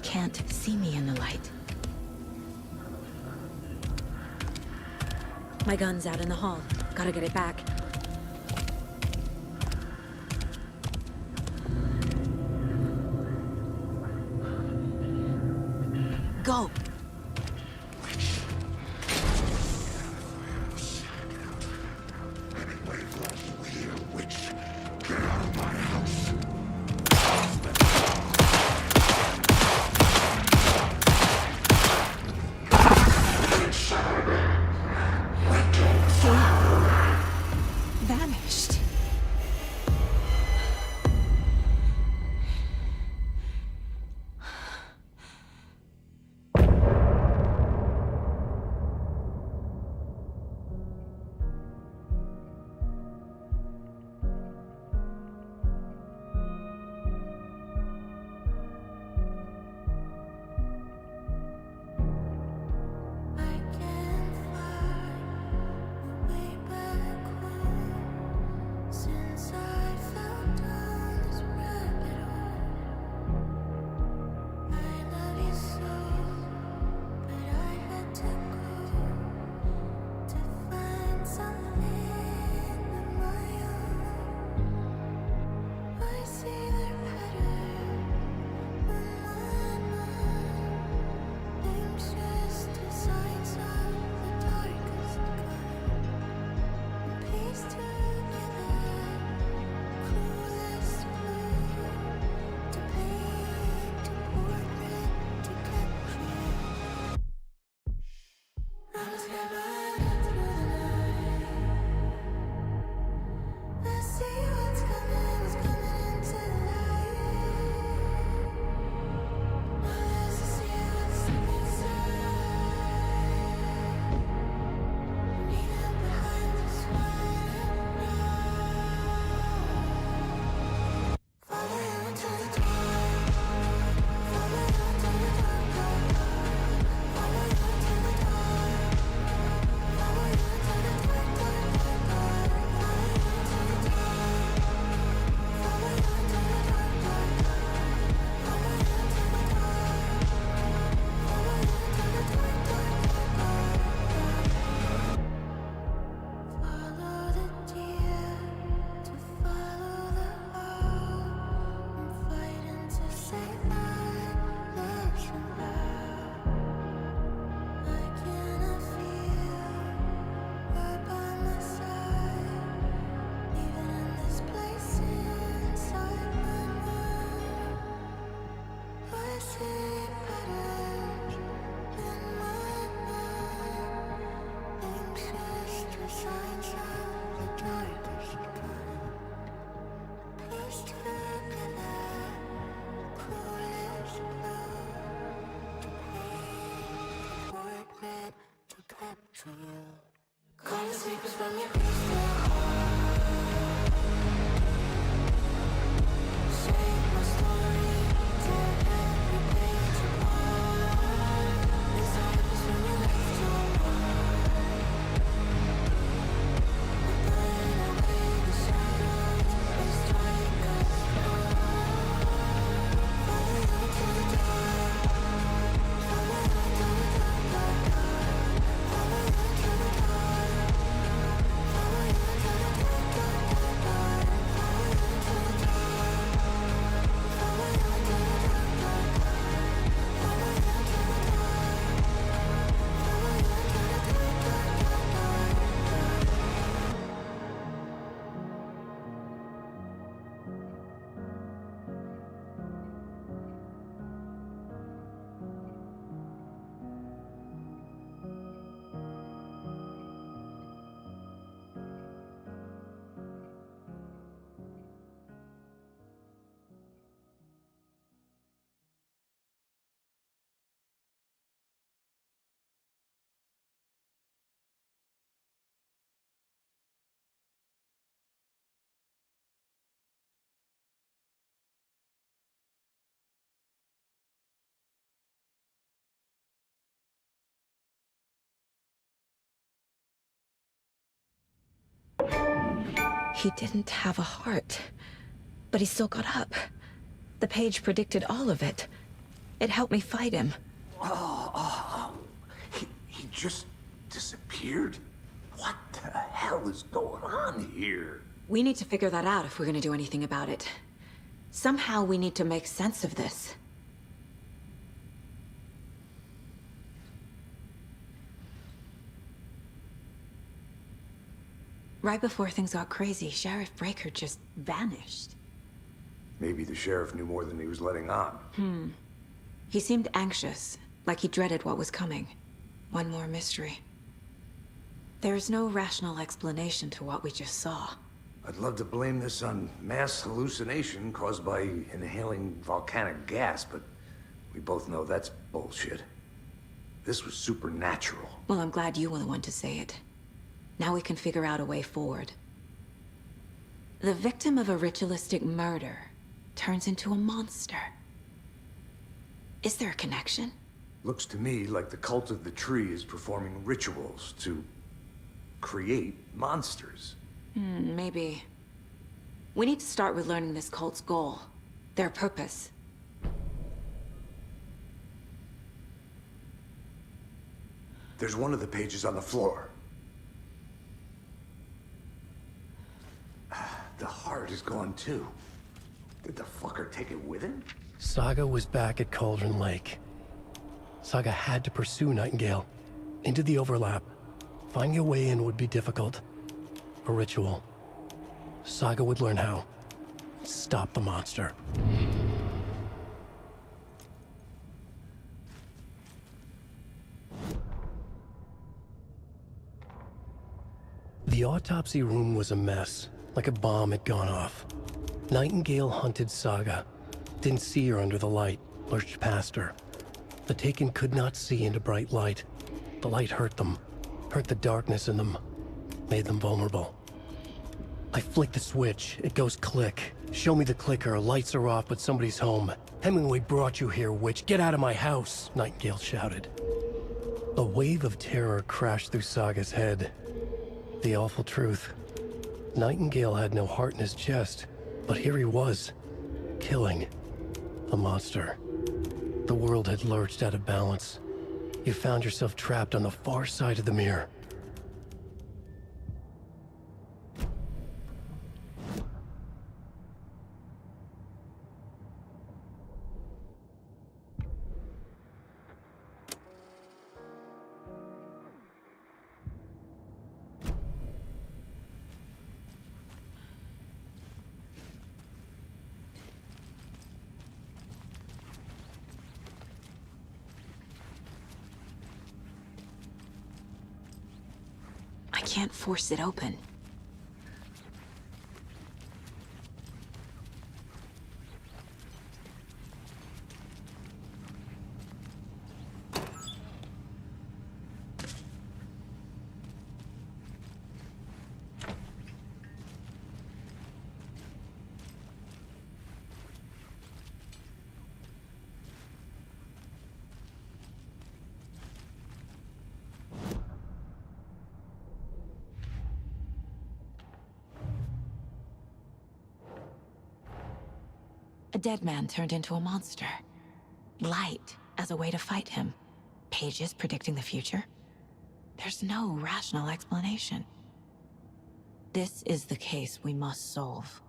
can't see me in the light. My gun's out in the hall. Gotta get it back. Go! Vanished. Since I fell down this rabbit hole, I love you so, but I had to go to find something of my own. I see their pattern in my mind, anxious designs of the darkest kind, pieced together. Clueless blue to paint a portrait to capture. I was never through the night. I see what's coming into the light. Others see what's inside. Even behind this one. Follow you into the dark. Follow you into the dark, dark, dark. Follow you into the dark. Follow you into the dark, dark, dark, dark. Follow you into the dark. Follow you into the dark, dark, dark. Follow you into the dark. Follow you into the dark, dark, dark, dark. Follow the deer to follow the owl. I'm fighting to save my legs somehow. I cannot feel right by my side, even in this place inside my mind. I see patterns in my mind, anxious designs of the darkest kind, pieced together, clueless blue to paint a portrait to capture you. Call the sleepers from your crystal heart. Shape my story, tear every page apart. Disciples from your left to right. We burn away the shadows, they strike us hard. Follow you into the dark. Follow you into the dark, dark, dark. Follow you into the dark. Follow you into the dark, dark, dark, dark. Follow you into the dark. Follow you into the dark, dark, dark. Follow you into the dark. Follow you into the dark, dark, dark, dark. He didn't have a heart, but he still got up. The page predicted all of it. It helped me fight him. He just disappeared? What the hell is going on here? We need to figure that out if we're gonna do anything about it. Somehow we need to make sense of this. Right before things got crazy, Sheriff Breaker just vanished. Maybe the sheriff knew more than he was letting on. He seemed anxious, like he dreaded what was coming. One more mystery. There's no rational explanation to what we just saw. I'd love to blame this on mass hallucination caused by inhaling volcanic gas, but we both know that's bullshit. This was supernatural. Well, I'm glad you were the one to say it. Now we can figure out a way forward. The victim of a ritualistic murder turns into a monster. Is there a connection? Looks to me like the cult of the tree is performing rituals to create monsters. Maybe. We need to start with learning this cult's goal, their purpose. There's one of the pages on the floor. The heart is gone too. Did the fucker take it with him? Saga was back at Cauldron Lake. Saga had to pursue Nightingale. Into the overlap. Finding a way in would be difficult. A ritual. Saga would learn how. Stop the monster. The autopsy room was a mess, like a bomb had gone off. Nightingale hunted Saga. Didn't see her under the light, lurched past her. The Taken could not see into bright light. The light hurt them, hurt the darkness in them, made them vulnerable. I flick the switch, it goes click. Show me the clicker, lights are off, but somebody's home. Hemingway brought you here, witch. Get out of my house, Nightingale shouted. A wave of terror crashed through Saga's head. The awful truth. Nightingale had no heart in his chest, but here he was, killing a monster. The world had lurched out of balance. You found yourself trapped on the far side of the mirror. I can't force it open. A dead man turned into a monster. Light as a way to fight him. Pages predicting the future. There's no rational explanation. This is the case we must solve.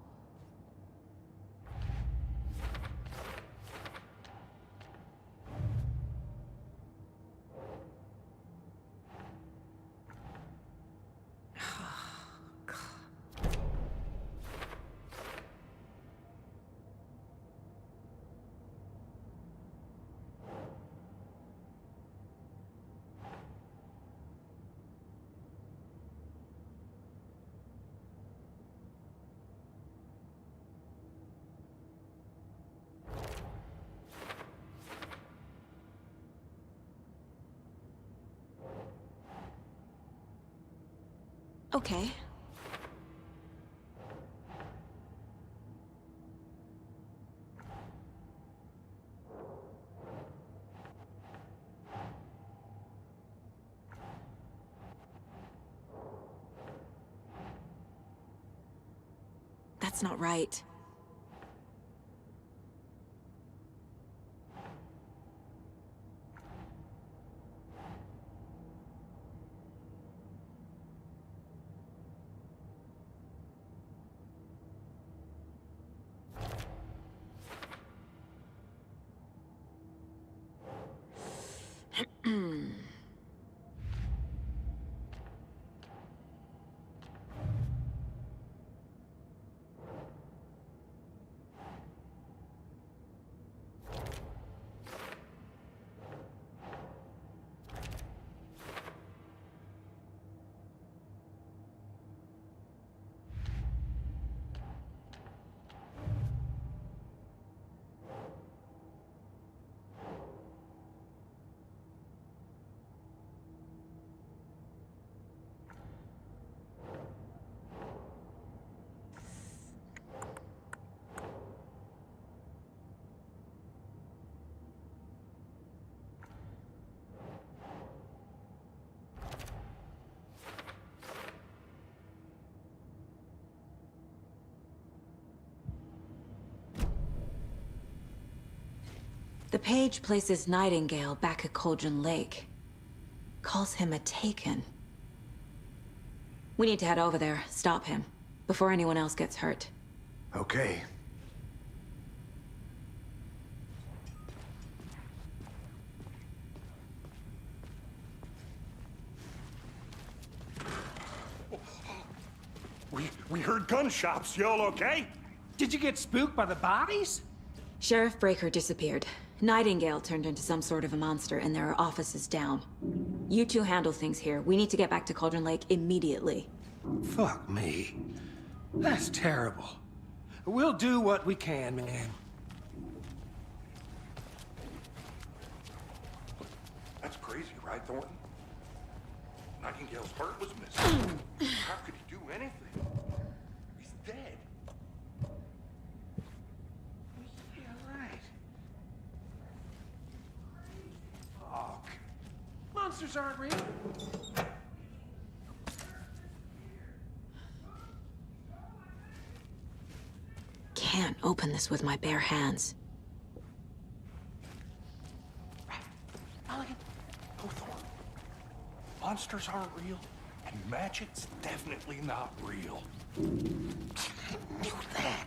Okay. That's not right. The page places Nightingale back at Cauldron Lake. Calls him a Taken. We need to head over there, stop him, before anyone else gets hurt. Okay. We heard gunshots. Y'all okay? Did you get spooked by the bodies? Sheriff Breaker disappeared. Nightingale turned into some sort of a monster, and there are offices down. You two handle things here. We need to get back to Cauldron Lake immediately. Fuck me. That's terrible. We'll do what we can, man. That's crazy, right, Thornton? Nightingale's heart was missing. How could he do anything? He's dead. Yeah, right. Oh, monsters aren't real. Can't open this with my bare hands. Mulligan. Oh, Thornton. Monsters aren't real, and magic's definitely not real. I knew that.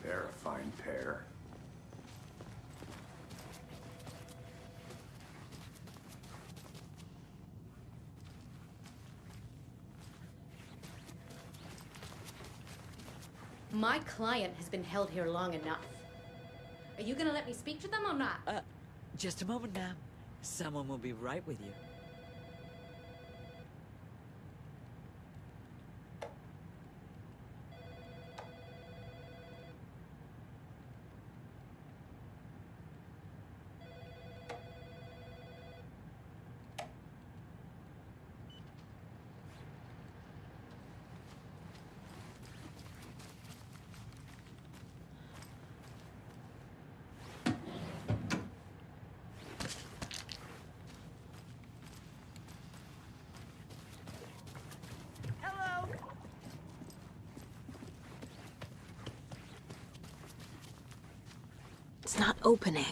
They're a fine pair. My client has been held here long enough. Are you gonna let me speak to them or not? Just a moment, ma'am. Someone will be right with you. It's not opening.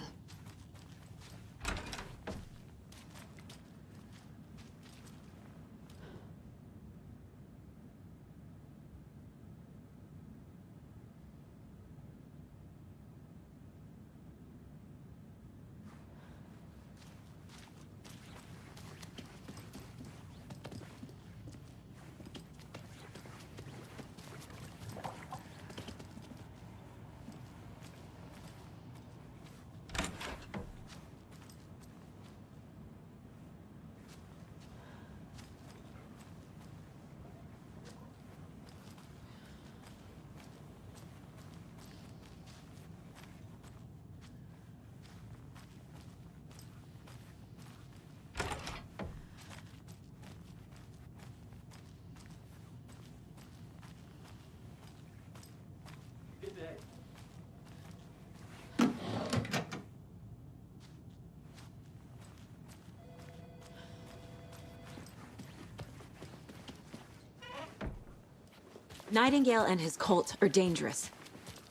Nightingale and his cult are dangerous.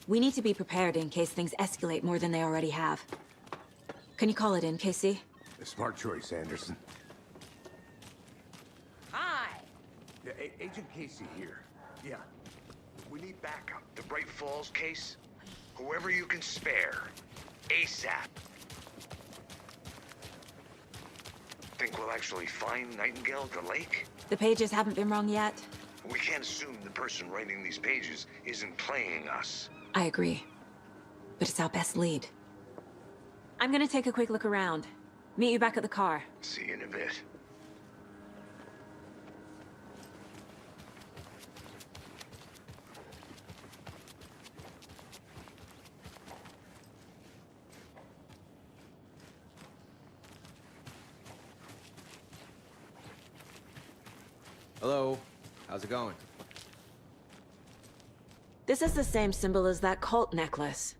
We need to be prepared in case things escalate more than they already have. Can you call it in, Casey? A smart choice, Anderson. Hi! Yeah, Agent Casey here. Yeah. We need backup. The Bright Falls case? Whoever you can spare. ASAP. Think we'll actually find Nightingale at the lake? The pages haven't been wrong yet. We can't assume the person writing these pages isn't playing us. I agree. But it's our best lead. I'm gonna take a quick look around. Meet you back at the car. See you in a bit. Hello. How's it going? This is the same symbol as that cult necklace.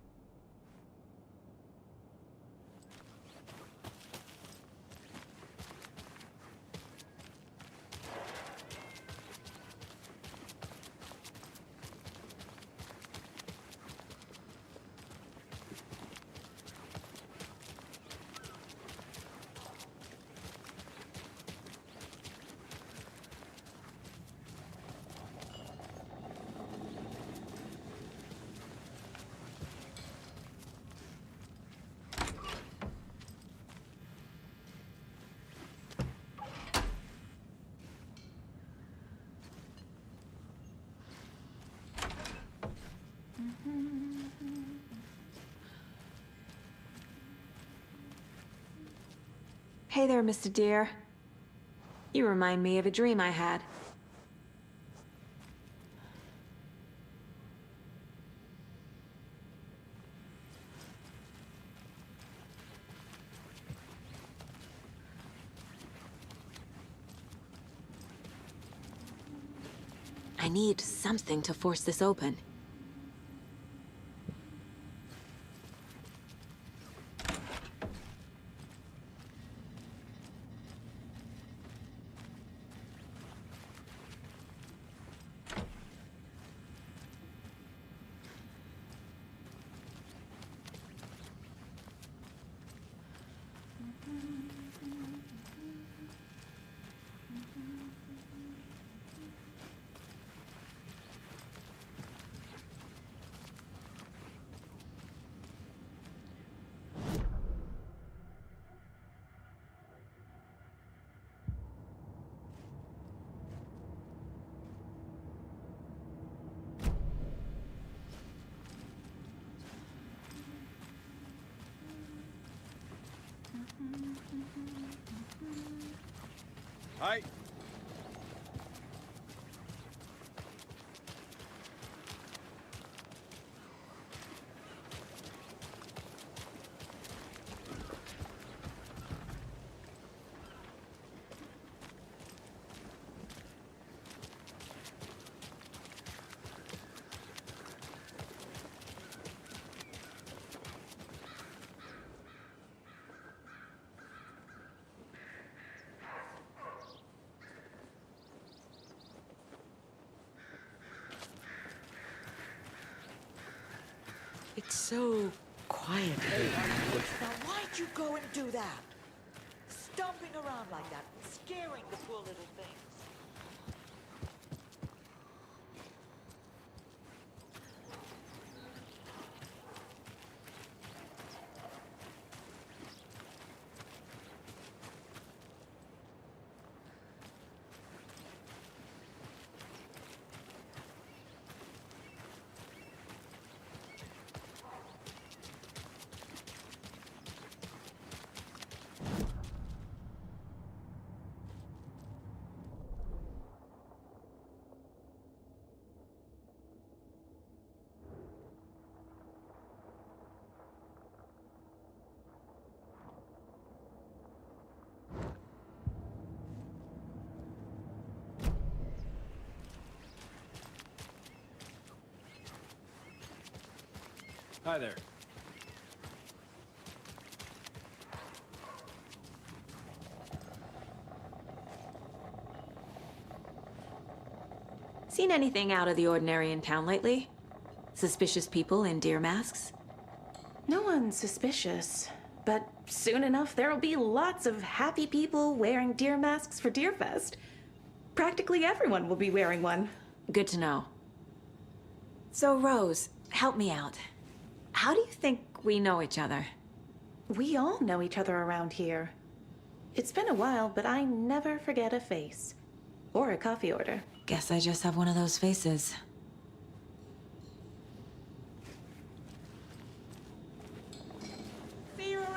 Hey there, Mr. Deer. You remind me of a dream I had. I need something to force this open. Hi. It's so quiet here. Now, why'd you go and do that? Stomping around like that, scaring the poor little things. Hi there. Seen anything out of the ordinary in town lately? Suspicious people in deer masks? No one's suspicious. But soon enough, there'll be lots of happy people wearing deer masks for Deerfest. Practically everyone will be wearing one. Good to know. So, Rose, help me out. How do you think we know each other? We all know each other around here. It's been a while, but I never forget a face. Or a coffee order. Guess I just have one of those faces. See you around.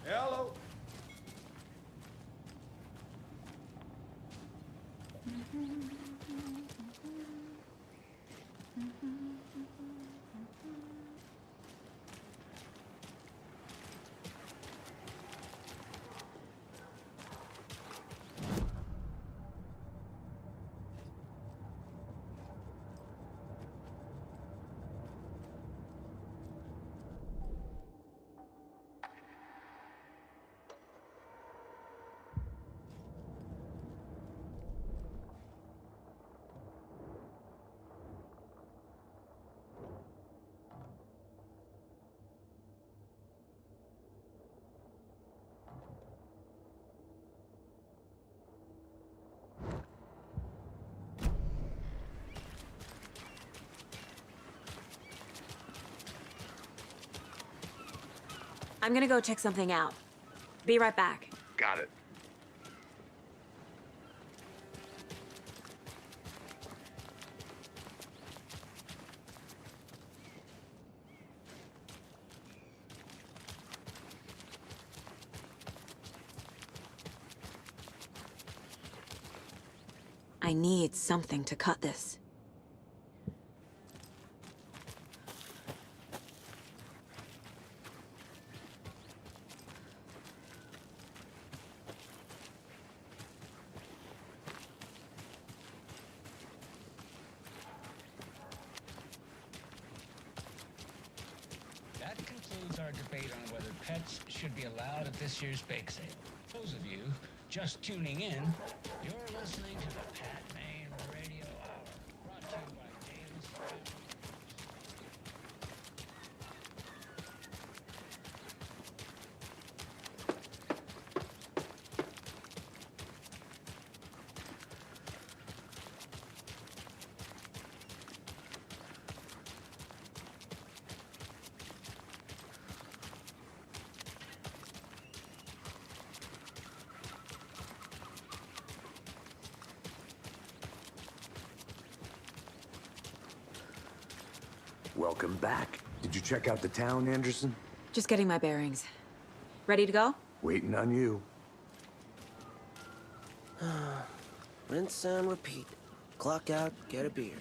Hello. I'm gonna go check something out. Be right back. Got it. I need something to cut this. That concludes our debate on whether pets should be allowed at this year's bake sale. Those of you just tuning in, you're listening to the Pat Maine Radio Hour, brought to you by Davis Food. Welcome back. Did you check out the town, Anderson? Just getting my bearings. Ready to go? Waiting on you. Rinse and repeat. Clock out, get a beer.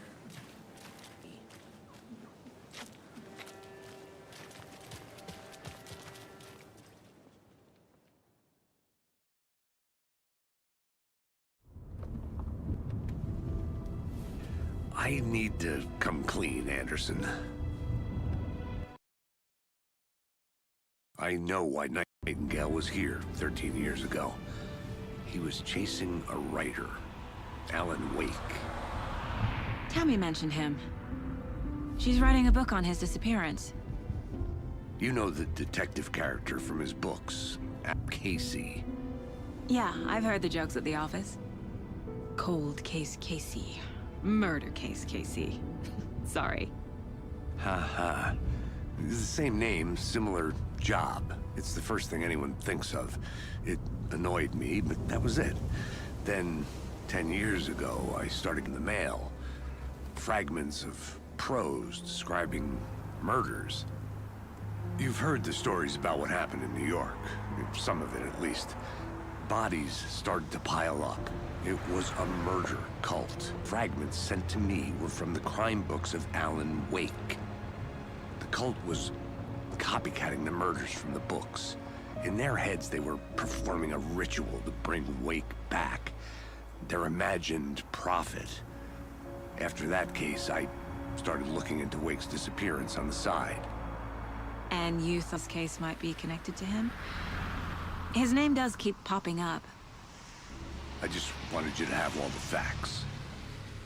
I need to come clean, Anderson. I know why Nightingale was here 13 years ago. He was chasing a writer, Alan Wake. Tammy mentioned him. She's writing a book on his disappearance. You know the detective character from his books, Ab Casey. Yeah, I've heard the jokes at the office. Cold case Casey. Murder case Casey. Sorry. Ha. It's the same name, similar job. It's the first thing anyone thinks of. It annoyed me, but that was it. Then, 10 years ago, I started in the mail. Fragments of prose describing murders. You've heard the stories about what happened in New York. Some of it, at least. Bodies started to pile up. It was a murder cult. Fragments sent to me were from the crime books of Alan Wake. The cult was copycatting the murders from the books. In their heads, they were performing a ritual to bring Wake back. Their imagined prophet. After that case, I started looking into Wake's disappearance on the side. And you thought this case might be connected to him? His name does keep popping up. I just wanted you to have all the facts.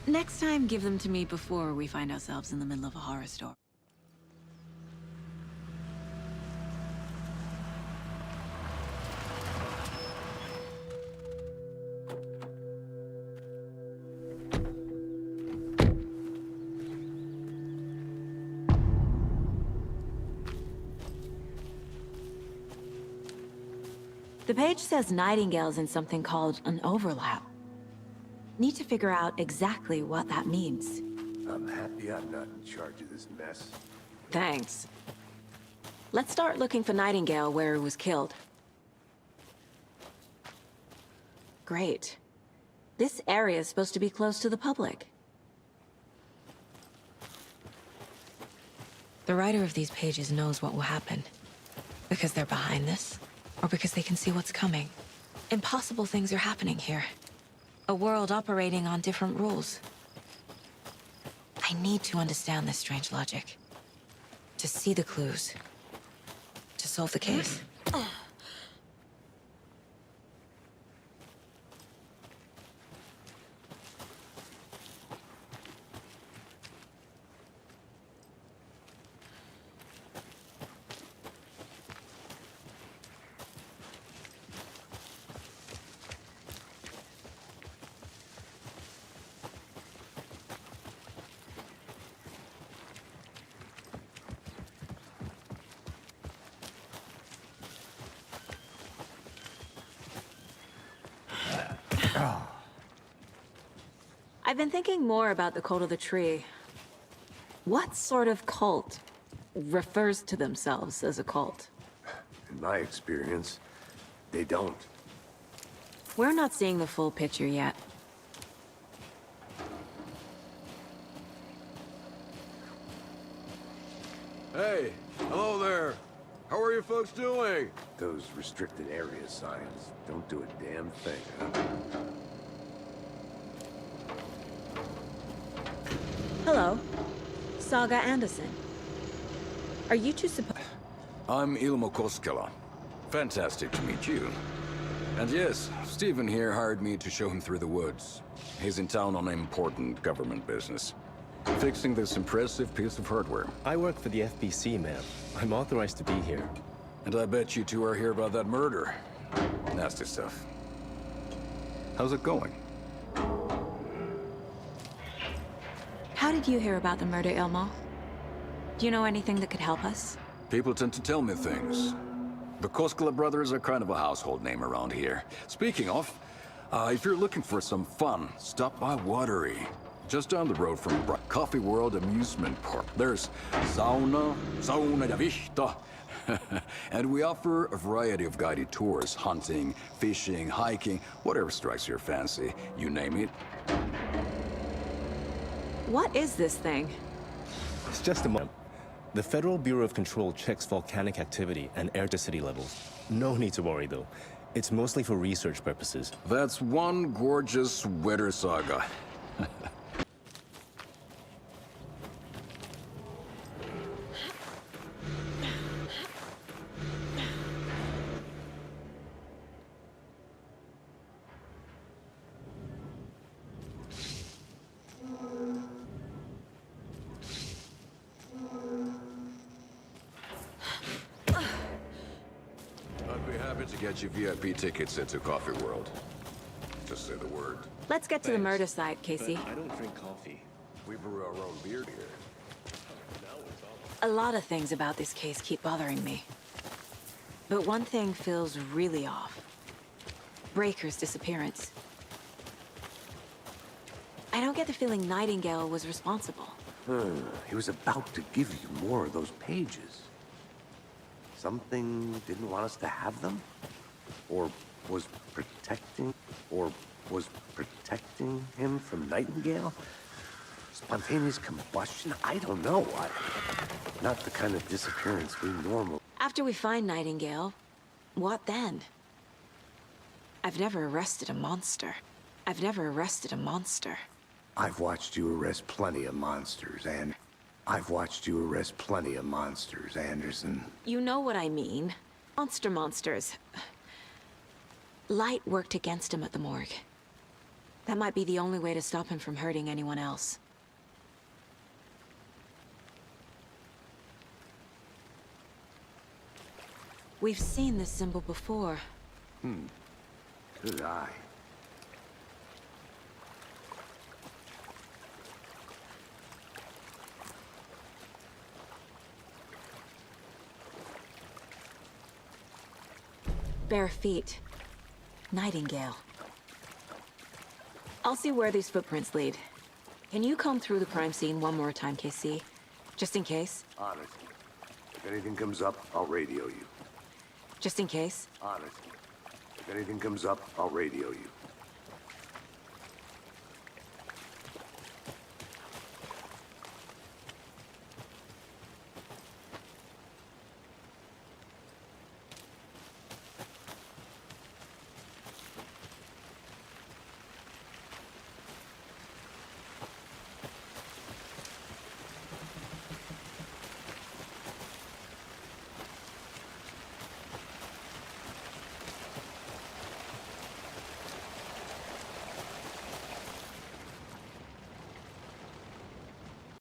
Next time, give them to me before we find ourselves in the middle of a horror story. The page says Nightingale's in something called an overlap. Need to figure out exactly what that means. I'm happy I'm not in charge of this mess. Thanks. Let's start looking for Nightingale where he was killed. Great. This area is supposed to be close to the public. The writer of these pages knows what will happen. Because they're behind this, or because they can see what's coming. Impossible things are happening here. A world operating on different rules. I need to understand this strange logic. To see the clues. To solve the case. I've been thinking more about the Cult of the Tree. What sort of cult refers to themselves as a cult? In my experience, they don't. We're not seeing the full picture yet. Hey, hello there. How are you folks doing? Those restricted area signs don't do a damn thing, huh? Hello. Saga Anderson. Are you two supposed... I'm Ilmo Koskela. Fantastic to meet you. And yes, Stephen here hired me to show him through the woods. He's in town on important government business. Fixing this impressive piece of hardware. I work for the FBC, ma'am. I'm authorized to be here. And I bet you two are here about that murder. Nasty stuff. How's it going? How did you hear about the murder, Ilmo? Do you know anything that could help us? People tend to tell me things. The Koskela brothers are kind of a household name around here. Speaking of, if you're looking for some fun, stop by Watery. Just down the road from Coffee World Amusement Park. There's Sauna ja Vihta. And we offer a variety of guided tours, hunting, fishing, hiking, whatever strikes your fancy, you name it. What is this thing? It's just a moment. The Federal Bureau of Control checks volcanic activity and air-to-city levels. No need to worry, though. It's mostly for research purposes. That's one gorgeous weather saga. To get you VIP tickets into Coffee World. Just say the word. Let's get to the murder site, Casey. I don't drink coffee. We brew our own beer here. A lot of things about this case keep bothering me. But one thing feels really off. Breaker's disappearance. I don't get the feeling Nightingale was responsible. He was about to give you more of those pages. Something didn't want us to have them? Or was protecting, or was protecting him from Nightingale? Spontaneous combustion? I don't know. Not the kind of disappearance we normally... After we find Nightingale, what then? I've never arrested a monster. I've never arrested a monster. I've watched you arrest plenty of monsters, and I've watched you arrest plenty of monsters, Anderson. You know what I mean. Monsters. Light worked against him at the morgue. That might be the only way to stop him from hurting anyone else. We've seen this symbol before. Good eye. Bare feet. Nightingale. I'll see where these footprints lead. Can you comb through the crime scene one more time, KC? Just in case? Honest. If anything comes up, I'll radio you. Just in case? Honest. If anything comes up, I'll radio you.